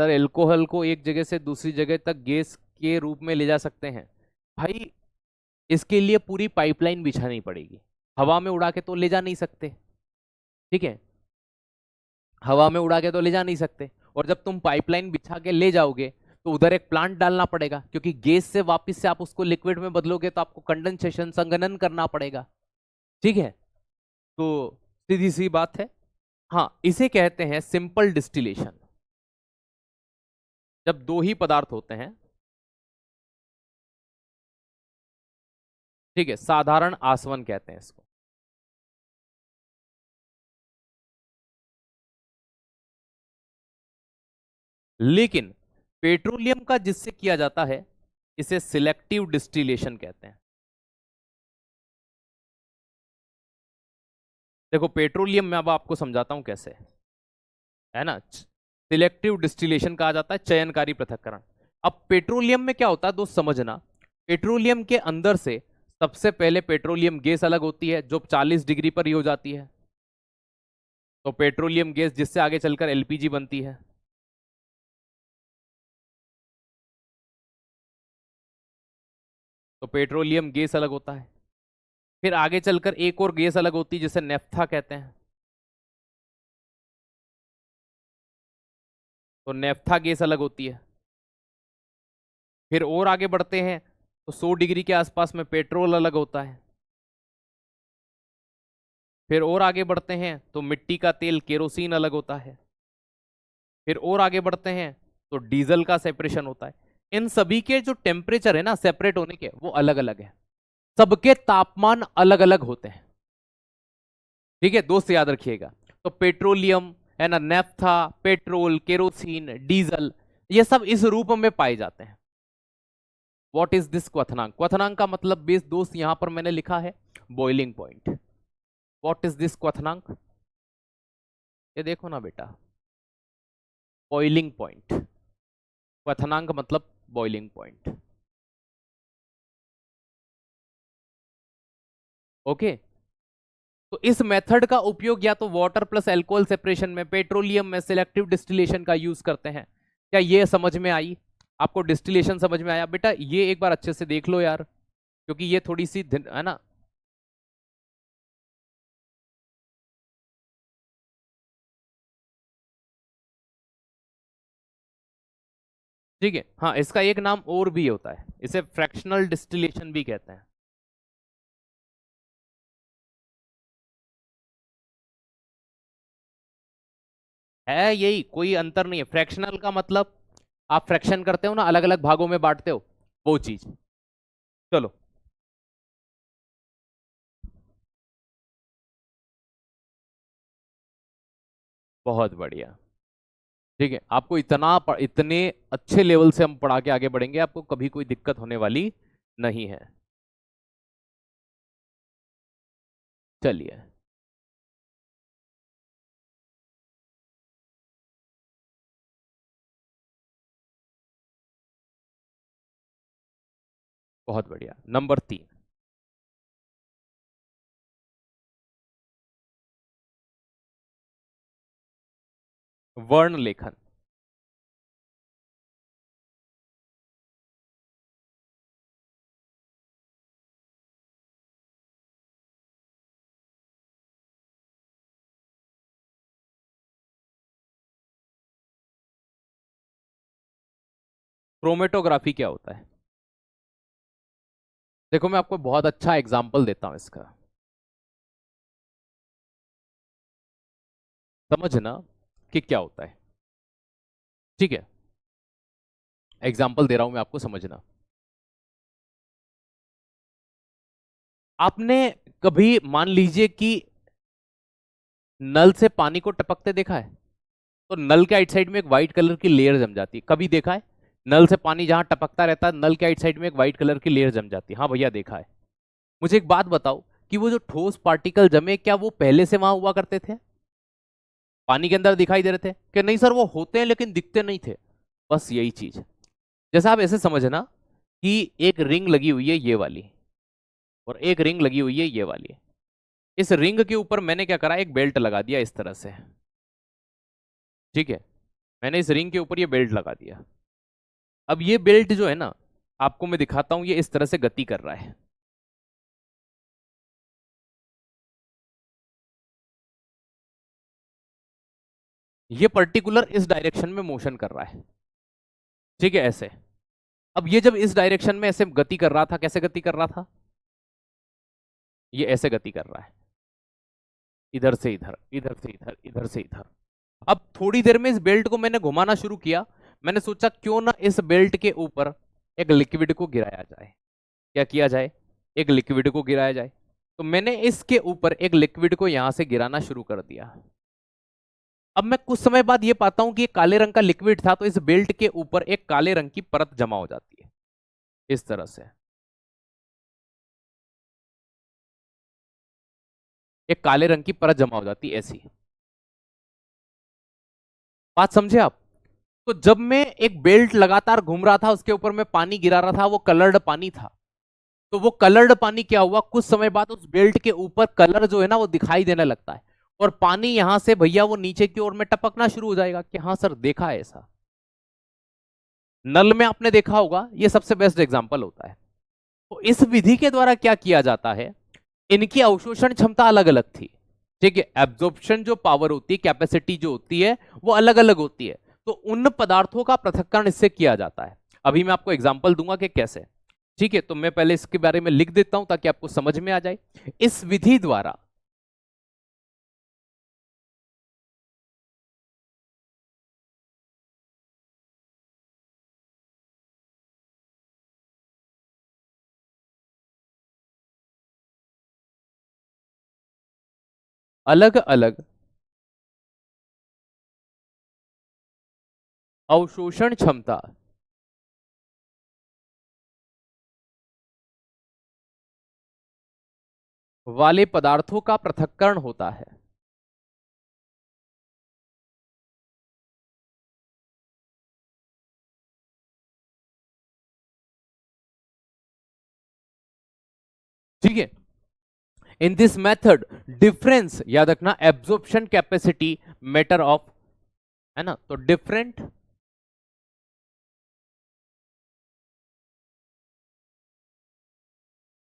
सर एल्कोहल को एक जगह से दूसरी जगह तक गैस के रूप में ले जा सकते हैं भाई। इसके लिए पूरी पाइपलाइन बिछानी पड़ेगी, हवा में उड़ा के तो ले जा नहीं सकते। ठीक है, हवा में उड़ा के तो ले जा नहीं सकते। और जब तुम पाइपलाइन बिछा के ले जाओगे तो उधर एक प्लांट डालना पड़ेगा, क्योंकि गैस से वापस से आप उसको लिक्विड में बदलोगे तो आपको कंडेंसेशन संघनन करना पड़ेगा। ठीक है, तो सीधी सी बात है। हाँ, इसे कहते हैं सिंपल डिस्टिलेशन। जब दो ही पदार्थ होते हैं, ठीक है, साधारण आसवन कहते हैं इसको। लेकिन पेट्रोलियम का जिससे किया जाता है इसे सिलेक्टिव डिस्टिलेशन कहते हैं। देखो पेट्रोलियम में अब आपको समझाता हूं कैसे, है ना। सिलेक्टिव डिस्टिलेशन कहा जाता है चयनकारी पृथक्करण। अब पेट्रोलियम में क्या होता है दोस्त समझना, पेट्रोलियम के अंदर से सबसे पहले पेट्रोलियम गैस अलग होती है जो 40 डिग्री पर ही हो जाती है। तो पेट्रोलियम गैस जिससे आगे चलकर एलपीजी बनती है। तो पेट्रोलियम गैस अलग होता है। फिर आगे चलकर एक और गैस अलग होती है जिसे नेफ्था कहते हैं। तो नेफ्था गैस अलग होती है। फिर और आगे बढ़ते हैं तो 100 डिग्री के आसपास में पेट्रोल अलग होता है। फिर और आगे बढ़ते हैं तो मिट्टी का तेल केरोसिन अलग होता है। फिर और आगे बढ़ते हैं तो डीजल का सेपरेशन होता है। इन सभी के जो टेम्परेचर है ना सेपरेट होने के, वो अलग अलग है। सबके तापमान अलग अलग होते हैं। ठीक है दोस्त, याद रखिएगा। तो पेट्रोलियम है ना, नेफ्था, पेट्रोल, केरोसिन, डीजल, ये सब इस रूप में पाए जाते हैं। व्हाट इज दिस क्वथनांक? क्वथनांक का मतलब बेस दोस्त यहां पर मैंने लिखा है boiling point. What is this क्वथनांक? ये देखो ना बेटा, बॉइलिंग पॉइंट। क्वथनांक मतलब बॉइलिंग पॉइंट। ओके, तो इस मेथड का उपयोग या तो वाटर प्लस अल्कोहल सेपरेशन में, पेट्रोलियम में सिलेक्टिव डिस्टिलेशन का यूज करते हैं। क्या ये समझ में आई आपको? डिस्टिलेशन समझ में आया बेटा? ये एक बार अच्छे से देख लो यार, क्योंकि ये थोड़ी सी है ना। ठीक है, हाँ, इसका एक नाम और भी होता है, इसे फ्रैक्शनल डिस्टिलेशन भी कहते हैं। है यही, कोई अंतर नहीं है। फ्रैक्शनल का मतलब आप फ्रैक्शन करते हो ना, अलग अलग भागों में बांटते हो, वो चीज। चलो, बहुत बढ़िया। ठीक है, आपको इतने अच्छे लेवल से हम पढ़ा के आगे बढ़ेंगे, आपको कभी कोई दिक्कत होने वाली नहीं है। चलिए, बहुत बढ़िया। नंबर 3, वर्ण लेखन। क्रोमेटोग्राफी क्या होता है? देखो मैं आपको बहुत अच्छा एग्जाम्पल देता हूं इसका, समझना कि क्या होता है। ठीक है, एग्जाम्पल दे रहा हूं मैं आपको, समझना। आपने कभी मान लीजिए कि नल से पानी को टपकते देखा है? तो नल के आइट साइड में एक व्हाइट कलर की लेयर जम जाती है, कभी देखा है? नल से पानी जहां टपकता रहता है, नल के आइट साइड में एक व्हाइट कलर की लेयर जम जाती है। हाँ भैया, देखा है। मुझे एक बात बताओ कि वो जो ठोस पार्टिकल जमे, क्या वो पहले से वहां हुआ करते थे? पानी के अंदर दिखाई दे रहे थे कि नहीं? सर वो होते हैं लेकिन दिखते नहीं थे। बस यही चीज। जैसे आप ऐसे समझना कि एक रिंग लगी हुई है ये वाली, और एक रिंग लगी हुई है ये वाली। इस रिंग के ऊपर मैंने क्या करा, एक बेल्ट लगा दिया इस तरह से। ठीक है, मैंने इस रिंग के ऊपर ये बेल्ट लगा दिया। अब ये बेल्ट जो है ना, आपको मैं दिखाता हूं, ये इस तरह से गति कर रहा है। ये पर्टिकुलर इस डायरेक्शन में मोशन कर रहा है, ठीक है, ऐसे। अब ये जब इस डायरेक्शन में ऐसे गति कर रहा था, कैसे गति कर रहा था, ये ऐसे गति कर रहा है, इधर से इधर, इधर से इधर, इधर से इधर। अब थोड़ी देर में इस बेल्ट को मैंने घुमाना शुरू किया। मैंने सोचा क्यों ना इस बेल्ट के ऊपर एक लिक्विड को गिराया जाए। क्या किया जाए, एक लिक्विड को गिराया जाए। तो मैंने इसके ऊपर एक लिक्विड को यहां से गिराना शुरू कर दिया। अब मैं कुछ समय बाद ये पाता हूं कि ये काले रंग का लिक्विड था, तो इस बेल्ट के ऊपर एक काले रंग की परत जमा हो जाती है, इस तरह से एक काले रंग की परत जमा हो जाती है, ऐसी। बात समझे आप? तो जब मैं एक बेल्ट लगातार घूम रहा था, उसके ऊपर मैं पानी गिरा रहा था, वो कलर्ड पानी था। तो वो कलर्ड पानी क्या हुआ, कुछ समय बाद उस बेल्ट के ऊपर कलर जो है ना वो दिखाई देने लगता है, और पानी यहां से भैया वो नीचे की ओर में टपकना शुरू हो जाएगा। कि हाँ सर, देखा है ऐसा, नल में आपने देखा होगा, ये सबसे बेस्ट एग्जांपल होता है। तो इस विधि के द्वारा क्या किया जाता है, इनकी अवशोषण क्षमता अलग अलग थी, ठीक है। एब्जॉर्प्शन जो पावर होती है, कैपेसिटी जो होती है, वो अलग अलग होती है। तो उन पदार्थों का पृथक्करण इससे किया जाता है। अभी मैं आपको एग्जांपल दूंगा कि कैसे, ठीक है। तो मैं पहले इसके बारे में लिख देता हूं ताकि आपको समझ में आ जाए। इस विधि द्वारा अलग अलग अवशोषण क्षमता वाले पदार्थों का पृथक्करण होता है। ठीक है। इन दिस मेथड डिफरेंस, याद रखना, एब्जॉर्प्शन कैपेसिटी मैटर ऑफ, है ना। तो डिफरेंट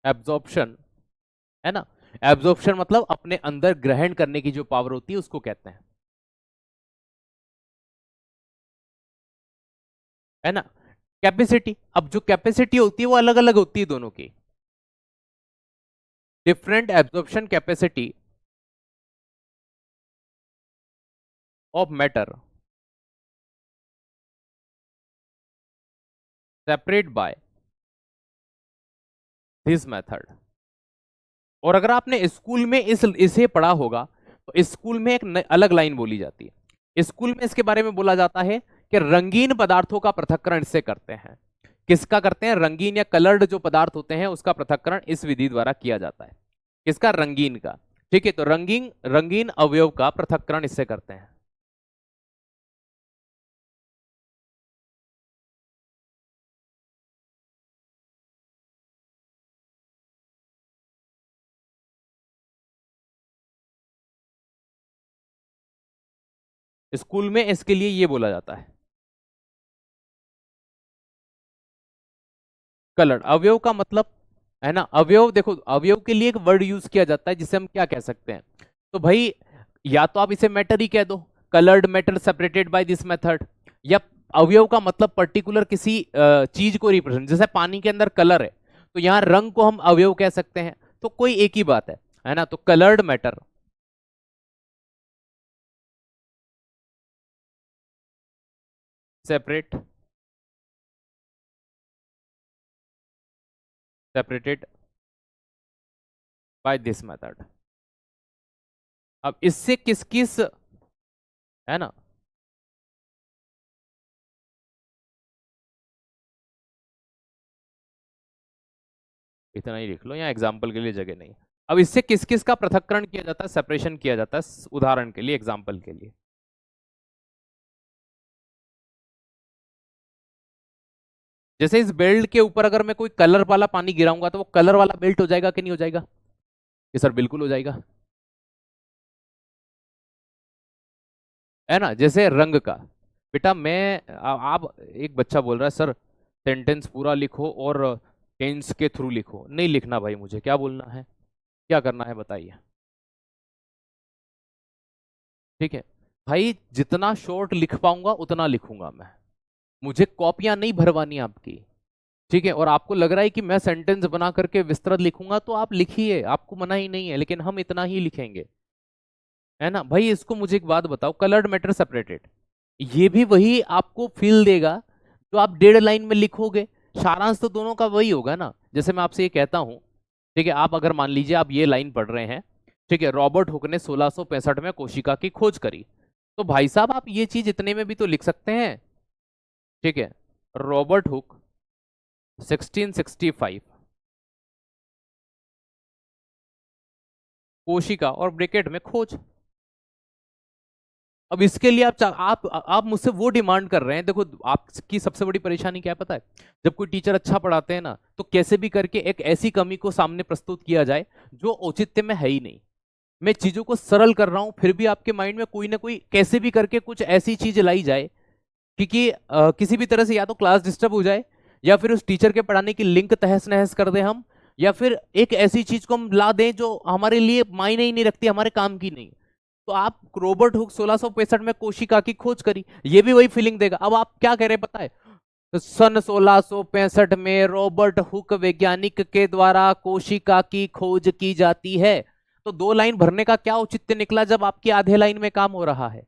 एब्जॉर्प्शन, है ना। एब्जॉर्प्शन मतलब अपने अंदर ग्रहण करने की जो पावर होती है उसको कहते हैं, है ना। कैपेसिटी, अब जो कैपेसिटी होती है वो अलग अलग होती है दोनों की। Different absorption capacity of matter separate by this method. और अगर आपने स्कूल में इसे पढ़ा होगा, तो स्कूल में एक अलग लाइन बोली जाती है। स्कूल में इसके बारे में बोला जाता है कि रंगीन पदार्थों का पृथक्करण इससे करते हैं। किसका करते हैं, रंगीन या कलर्ड जो पदार्थ होते हैं उसका पृथक्करण इस विधि द्वारा किया जाता है। किसका, रंगीन का। ठीक है, तो रंगीन रंगीन अवयव का पृथक्करण इससे करते हैं। स्कूल में इसके लिए ये बोला जाता है, कलर अवयव का मतलब, है ना। अवयव, देखो अवयव के लिए एक वर्ड यूज किया जाता है जिसे हम क्या कह सकते हैं। तो भाई, या तो आप इसे मैटर ही कह दो, coloured matter separated by this method, या अवयव का मतलब पर्टिकुलर किसी चीज को रिप्रेजेंट, जैसे पानी के अंदर कलर है, तो यहां रंग को हम अवयव कह सकते हैं। तो कोई एक ही बात है ना। तो coloured matter separate separated by this method. अब इससे किस किस, है ना, इतना ही लिख लो, यहाँ एग्जाम्पल के लिए जगह नहीं। अब इससे किस किस का पृथक्करण किया जाता है, सेपरेशन किया जाता है, उदाहरण के लिए, एग्जाम्पल के लिए। जैसे इस बेल्ट के ऊपर अगर मैं कोई कलर वाला पानी गिराऊंगा तो वो कलर वाला बेल्ट हो जाएगा कि नहीं हो जाएगा? ये सर बिल्कुल हो जाएगा, है ना। जैसे रंग का, बेटा मैं आप एक बच्चा बोल रहा है सर सेंटेंस पूरा लिखो और टेंस के थ्रू लिखो, नहीं लिखना भाई, मुझे क्या बोलना है, क्या करना है बताइए। ठीक है भाई, जितना शॉर्ट लिख पाऊंगा उतना लिखूंगा मैं, मुझे कॉपियां नहीं भरवानी आपकी। ठीक है, और आपको लग रहा है कि मैं सेंटेंस बना करके विस्तृत लिखूंगा तो आप लिखिए, आपको मना ही नहीं है, लेकिन हम इतना ही लिखेंगे, है ना भाई। इसको मुझे एक बात बताओ, कलर्ड मैटर सेपरेटेड, ये भी वही आपको फील देगा जो आप 1.5 लाइन में लिखोगे। सारांश तो दोनों का वही होगा ना। जैसे मैं आपसे ये कहता हूं, ठीक है, आप अगर मान लीजिए आप ये लाइन पढ़ रहे हैं, ठीक है, रॉबर्ट हुक ने 1665 में कोशिका की खोज करी, तो भाई साहब आप ये चीज इतने में भी तो लिख सकते हैं। ठीक है, रॉबर्ट हुक 1665 कोशिका और ब्रैकेट में खोज। अब इसके लिए आप मुझसे वो डिमांड कर रहे हैं। देखो आपकी सबसे बड़ी परेशानी क्या है पता है, जब कोई टीचर अच्छा पढ़ाते हैं ना, तो कैसे भी करके एक ऐसी कमी को सामने प्रस्तुत किया जाए जो औचित्य में है ही नहीं। मैं चीजों को सरल कर रहा हूं, फिर भी आपके माइंड में कोई ना कोई कैसे भी करके कुछ ऐसी चीज लाई जाए, क्योंकि किसी भी तरह से या तो क्लास डिस्टर्ब हो जाए, या फिर उस टीचर के पढ़ाने की लिंक तहस नहस कर दें हम, या फिर एक ऐसी चीज को हम ला दें जो हमारे लिए मायने ही नहीं रखती, हमारे काम की नहीं। तो आप रॉबर्ट हुक 1665 में कोशिका की खोज करी, ये भी वही फीलिंग देगा। अब आप क्या कह रहे हैं पता है, तो सन 1665 में रॉबर्ट हुक वैज्ञानिक के द्वारा कोशिका की खोज की जाती है, तो 2 लाइन भरने का क्या औचित्य निकला जब आपकी आधे लाइन में काम हो रहा है।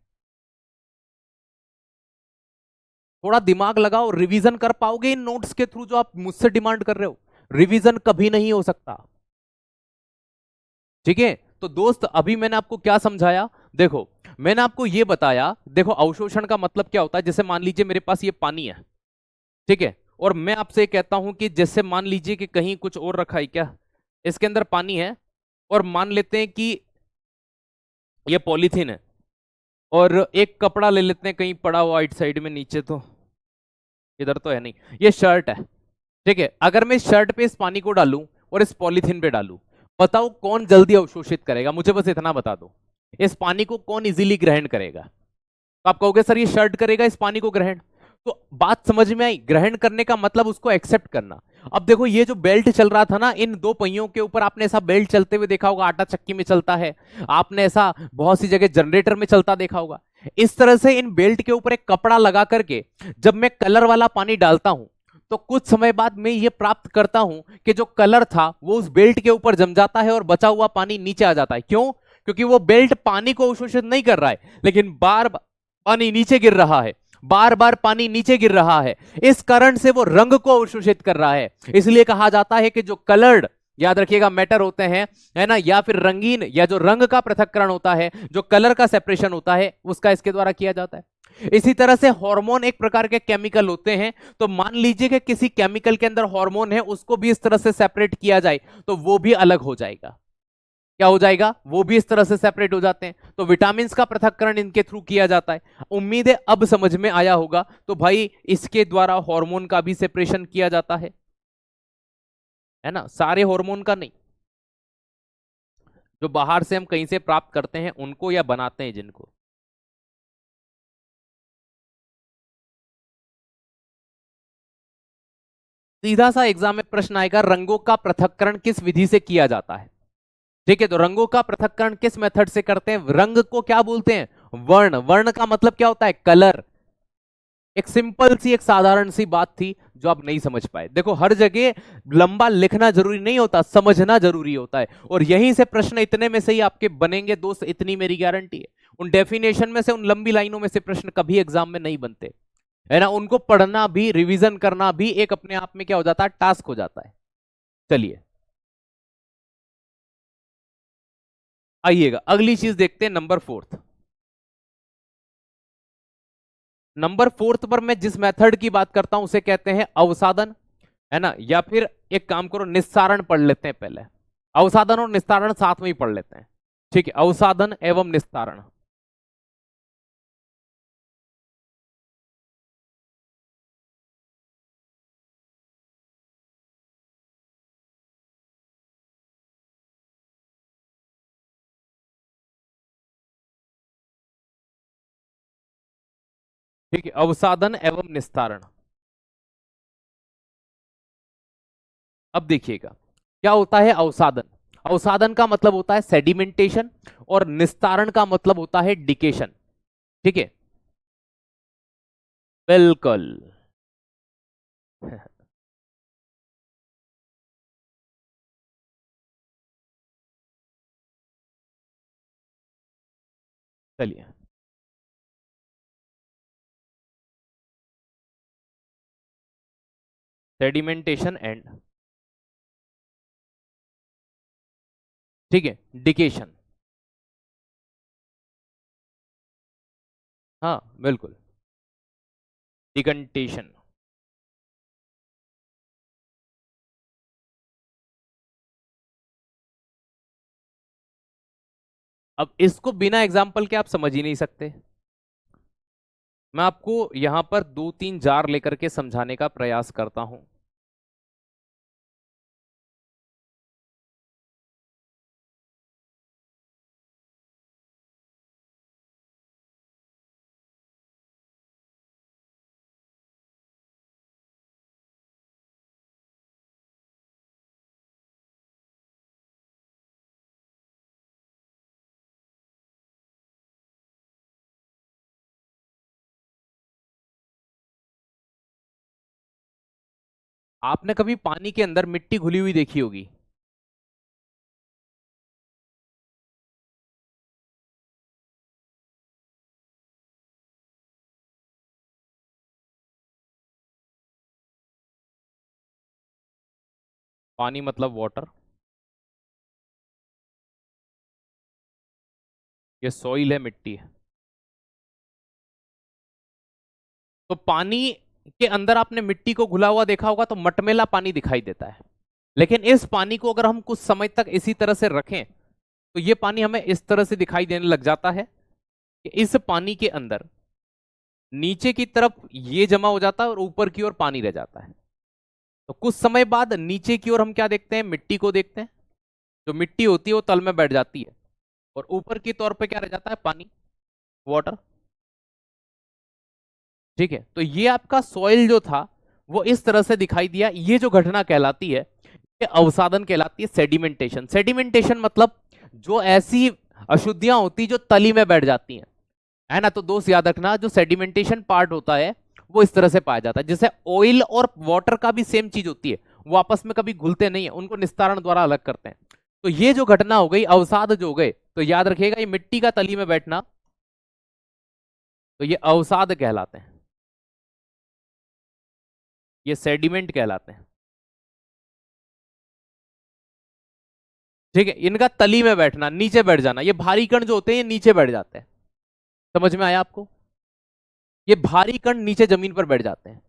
थोड़ा दिमाग लगाओ, रिवीजन कर पाओगे इन नोट्स के थ्रू जो आप मुझसे डिमांड कर रहे हो? रिवीजन कभी नहीं हो सकता। ठीक है, तो दोस्त अभी मैंने आपको क्या समझाया, देखो मैंने आपको ये बताया, देखो अवशोषण का मतलब क्या होता है। जैसे मान लीजिए मेरे पास ये पानी है, ठीक है, और मैं आपसे कहता हूं कि जैसे मान लीजिए कि कहीं कुछ और रखा है क्या, इसके अंदर पानी है, और मान लेते हैं कि ये पॉलीथीन है, और एक कपड़ा ले लेते हैं कहीं पड़ा हुआ आइट साइड में नीचे, तो इधर तो है नहीं, ये शर्ट है। ठीक है, अगर मैं इस शर्ट पे इस पानी को डालूं और इस पॉलीथीन पे डालूं, बताओ कौन जल्दी अवशोषित करेगा, मुझे बस इतना बता दो। इस पानी को कौन इजीली ग्रहण करेगा? तो आप कहोगे सर ये शर्ट करेगा इस पानी को ग्रहण। तो बात समझ में आई, ग्रहण करने का मतलब उसको एक्सेप्ट करना। अब देखो ये जो बेल्ट चल रहा था ना, इन दो पहियों के ऊपर आपने ऐसा बेल्ट चलते हुए देखा होगा, आटा चक्की में चलता है, आपने ऐसा बहुत सी जगह जनरेटर में चलता देखा होगा। इस तरह से इन बेल्ट के ऊपर एक कपड़ा लगा करके जब मैं कलर वाला पानी डालता हूं, तो कुछ समय बाद मैं ये प्राप्त करता हूं कि जो कलर था वो उस बेल्ट के ऊपर जम जाता है और बचा हुआ पानी नीचे आ जाता है। क्यों? क्योंकि वो बेल्ट पानी को अवशोषित नहीं कर रहा है, लेकिन बार बार पानी नीचे गिर रहा है, बार बार पानी नीचे गिर रहा है, इस कारण से वो रंग को अवशोषित कर रहा है। इसलिए कहा जाता है कि जो कलर्ड, याद रखिएगा, मैटर होते हैं, है ना, या फिर रंगीन, या जो रंग का पृथक्करण होता है, जो कलर का सेपरेशन होता है, उसका इसके द्वारा किया जाता है। इसी तरह से हार्मोन एक प्रकार के केमिकल होते हैं, तो मान लीजिए कि किसी केमिकल के अंदर हार्मोन है, उसको भी इस तरह से सेपरेट किया जाए तो वो भी अलग हो जाएगा। क्या हो जाएगा? वो भी इस तरह से सेपरेट हो जाते हैं। तो विटामिन का पृथक्करण इनके थ्रू किया जाता है। उम्मीद है अब समझ में आया होगा। तो भाई इसके द्वारा हार्मोन का भी सेपरेशन किया जाता है ना, सारे हार्मोन का नहीं, जो बाहर से हम कहीं से प्राप्त करते हैं उनको, या बनाते हैं जिनको। सीधा सा एग्जाम में प्रश्न आएगा, रंगों का पृथक्करण किस विधि से किया जाता है? ठीक है, तो रंगों का पृथक्करण किस मेथड से करते हैं? रंग को क्या बोलते हैं? वर्ण। वर्ण का मतलब क्या होता है? कलर। एक सिंपल सी, एक साधारण सी बात थी जो आप नहीं समझ पाए। देखो हर जगह लंबा लिखना जरूरी नहीं होता, समझना जरूरी होता है, और यहीं से प्रश्न इतने में से ही आपके बनेंगे दोस्त, इतनी मेरी गारंटी है। उन डेफिनेशन में से, उन लंबी लाइनों में से प्रश्न कभी एग्जाम में नहीं बनते, है ना। उनको पढ़ना भी, रिवीजन करना भी एक अपने आप में क्या हो जाता है, टास्क हो जाता है। चलिए आइएगा, अगली चीज देखते हैं, नंबर फोर्थ। नंबर फोर्थ पर मैं जिस मेथड की बात करता हूं उसे कहते हैं अवसादन, है ना, या फिर एक काम करो निस्सारण पढ़ लेते हैं पहले। अवसादन और निस्तारण साथ में ही पढ़ लेते हैं। ठीक है, अवसादन एवं निस्तारण। ठीक है, अवसादन एवं निस्तारण। अब देखिएगा क्या होता है अवसादन। अवसादन का मतलब होता है सेडिमेंटेशन, और निस्तारण का मतलब होता है डिकेशन। ठीक है, बिल्कुल। चलिए, सेडिमेंटेशन एंड, ठीक है, डिकेशन। हाँ बिल्कुल, डिकंटेशन। अब इसको बिना एग्जाम्पल के आप समझ ही नहीं सकते। मैं आपको यहां पर दो तीन जार लेकर के समझाने का प्रयास करता हूं। आपने कभी पानी के अंदर मिट्टी घुली हुई देखी होगी? पानी मतलब वाटर, ये सॉइल है, मिट्टी है। तो पानी के अंदर आपने मिट्टी को घुला हुआ देखा होगा तो मटमेला पानी दिखाई देता है। लेकिन इस पानी को अगर हम कुछ समय तक इसी तरह से रखें तो ये पानी हमें इस तरह से दिखाई देने लग जाता है कि इस पानी के अंदर नीचे की तरफ ये जमा हो जाता है और ऊपर की ओर पानी रह जाता है। तो कुछ समय बाद नीचे की ओर हम क्या देखते हैं, मिट्टी को देखते हैं। जो मिट्टी होती है वो तल में बैठ जाती है, और ऊपर की तौर पे क्या रह जाता है, पानी, वाटर। ठीक है, तो ये आपका सॉइल जो था वो इस तरह से दिखाई दिया। ये जो घटना कहलाती है ये अवसादन कहलाती है, सेडिमेंटेशन। सेडिमेंटेशन मतलब जो ऐसी अशुद्धियां होती जो तली में बैठ जाती हैं, है ना। तो दोस्त याद रखना, जो सेडिमेंटेशन पार्ट होता है वो इस तरह से पाया जाता है। जैसे ऑयल और वाटर का भी सेम चीज होती है, वो आपस में कभी घुलते नहीं है, उनको निस्तारण द्वारा अलग करते हैं। तो ये जो घटना हो गई, अवसाद जो हो गए, तो याद रखिएगा ये मिट्टी का तली में बैठना, तो ये अवसाद कहलाते हैं, ये सेडिमेंट कहलाते हैं। ठीक है, इनका तली में बैठना, नीचे बैठ जाना, ये भारी कण जो होते हैं ये नीचे बैठ जाते हैं। समझ में आया आपको? ये भारी कण नीचे जमीन पर बैठ जाते हैं।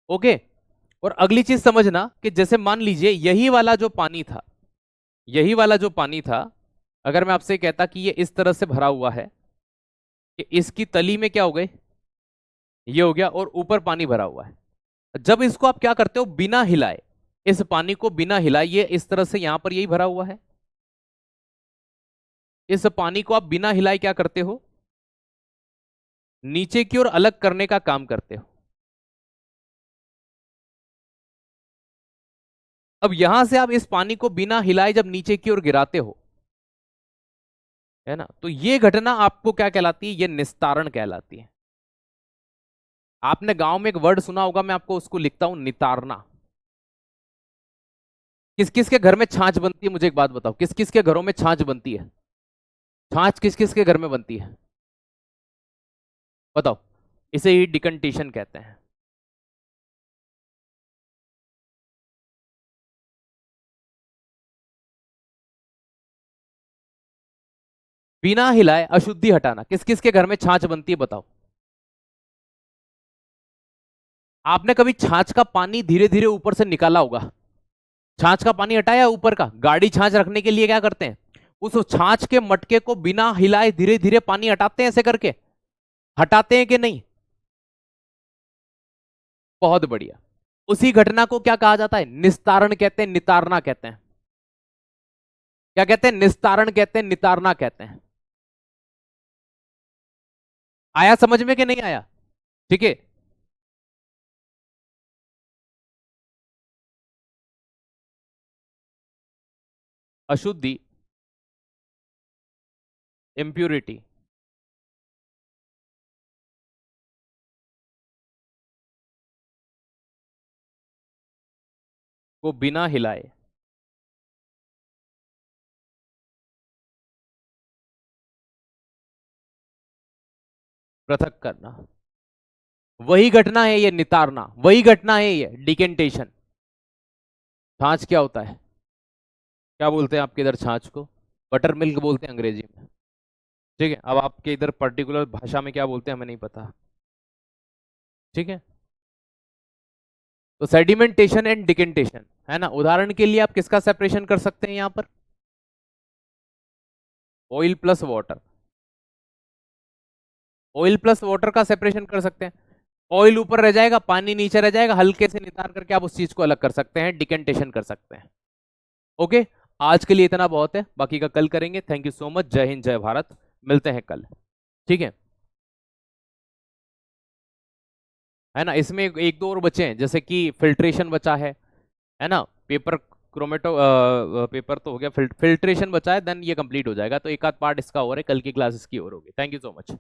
ओके। और अगली चीज समझना कि जैसे मान लीजिए यही वाला जो पानी था, यही वाला जो पानी था, अगर मैं आपसे कहता कि ये इस तरह से भरा हुआ है कि इसकी तली में क्या हो गए, ये हो गया, और ऊपर पानी भरा हुआ है। जब इसको आप क्या करते हो, बिना हिलाए, इस पानी को बिना हिलाए, ये इस तरह से यहां पर यही भरा हुआ है, इस पानी को आप बिना हिलाए क्या करते हो, नीचे की ओर अलग करने का काम करते हो। अब यहां से आप इस पानी को बिना हिलाए जब नीचे की ओर गिराते हो, है ना, तो ये घटना आपको क्या कहलाती है, ये निस्तारण कहलाती है। आपने गांव में एक वर्ड सुना होगा, मैं आपको उसको लिखता हूं, नितारना। किस किस के घर में छाछ बनती है, मुझे एक बात बताओ, किस किस के घरों में छाछ बनती है? छाछ किस किस के घर में बनती है, बताओ। इसे ही डिकंटेशन कहते हैं। बिना हिलाए अशुद्धि हटाना, किस किस के घर में छाछ बनती है, बताओ। आपने कभी छाछ का पानी धीरे धीरे ऊपर से निकाला होगा? छाछ का पानी हटाया ऊपर का, गाढ़ी छाछ रखने के लिए क्या करते हैं, उस छाछ के मटके को बिना हिलाए धीरे धीरे पानी हटाते हैं, ऐसे करके हटाते हैं कि नहीं? बहुत बढ़िया। उसी घटना को क्या कहा जाता है, निस्तारण कहते हैं, नितारना कहते हैं। क्या कहते हैं, निस्तारण कहते हैं, नितारना कहते हैं। आया समझ में कि नहीं आया? ठीक है। अशुद्धि, इम्प्यूरिटी को बिना हिलाए पृथक करना, वही घटना है ये नितारना, वही घटना है ये डिकेंटेशन। छाछ क्या होता है? क्या बोलते हैं आपके इधर छाछ को? बटर मिल्क बोलते हैं अंग्रेजी में। ठीक है, अब आपके इधर पर्टिकुलर भाषा में क्या बोलते हैं हमें नहीं पता। ठीक है, तो सेडिमेंटेशन एंड डिकेंटेशन है ना। उदाहरण के लिए आप किसका सेपरेशन कर सकते हैं यहां पर? Oil plus water, oil plus water का सेपरेशन कर सकते हैं। ऑयल ऊपर रह जाएगा, पानी नीचे रह जाएगा, हल्के से नितार करके आप उस चीज को अलग कर सकते हैं, डिकेंटेशन कर सकते हैं। ओके, आज के लिए इतना बहुत है, बाकी का कल करेंगे। थैंक यू सो मच, जय हिंद जय भारत, मिलते हैं कल। ठीक है ना। इसमें एक दो और बचे हैं, जैसे कि फिल्ट्रेशन बचा है ना। पेपर क्रोमेटो पेपर तो हो गया, फिल्ट्रेशन बचा है, देन ये कंप्लीट हो जाएगा। तो एक आध पार्ट इसका और है, कल की क्लास इसकी और होगी। Thank you so much.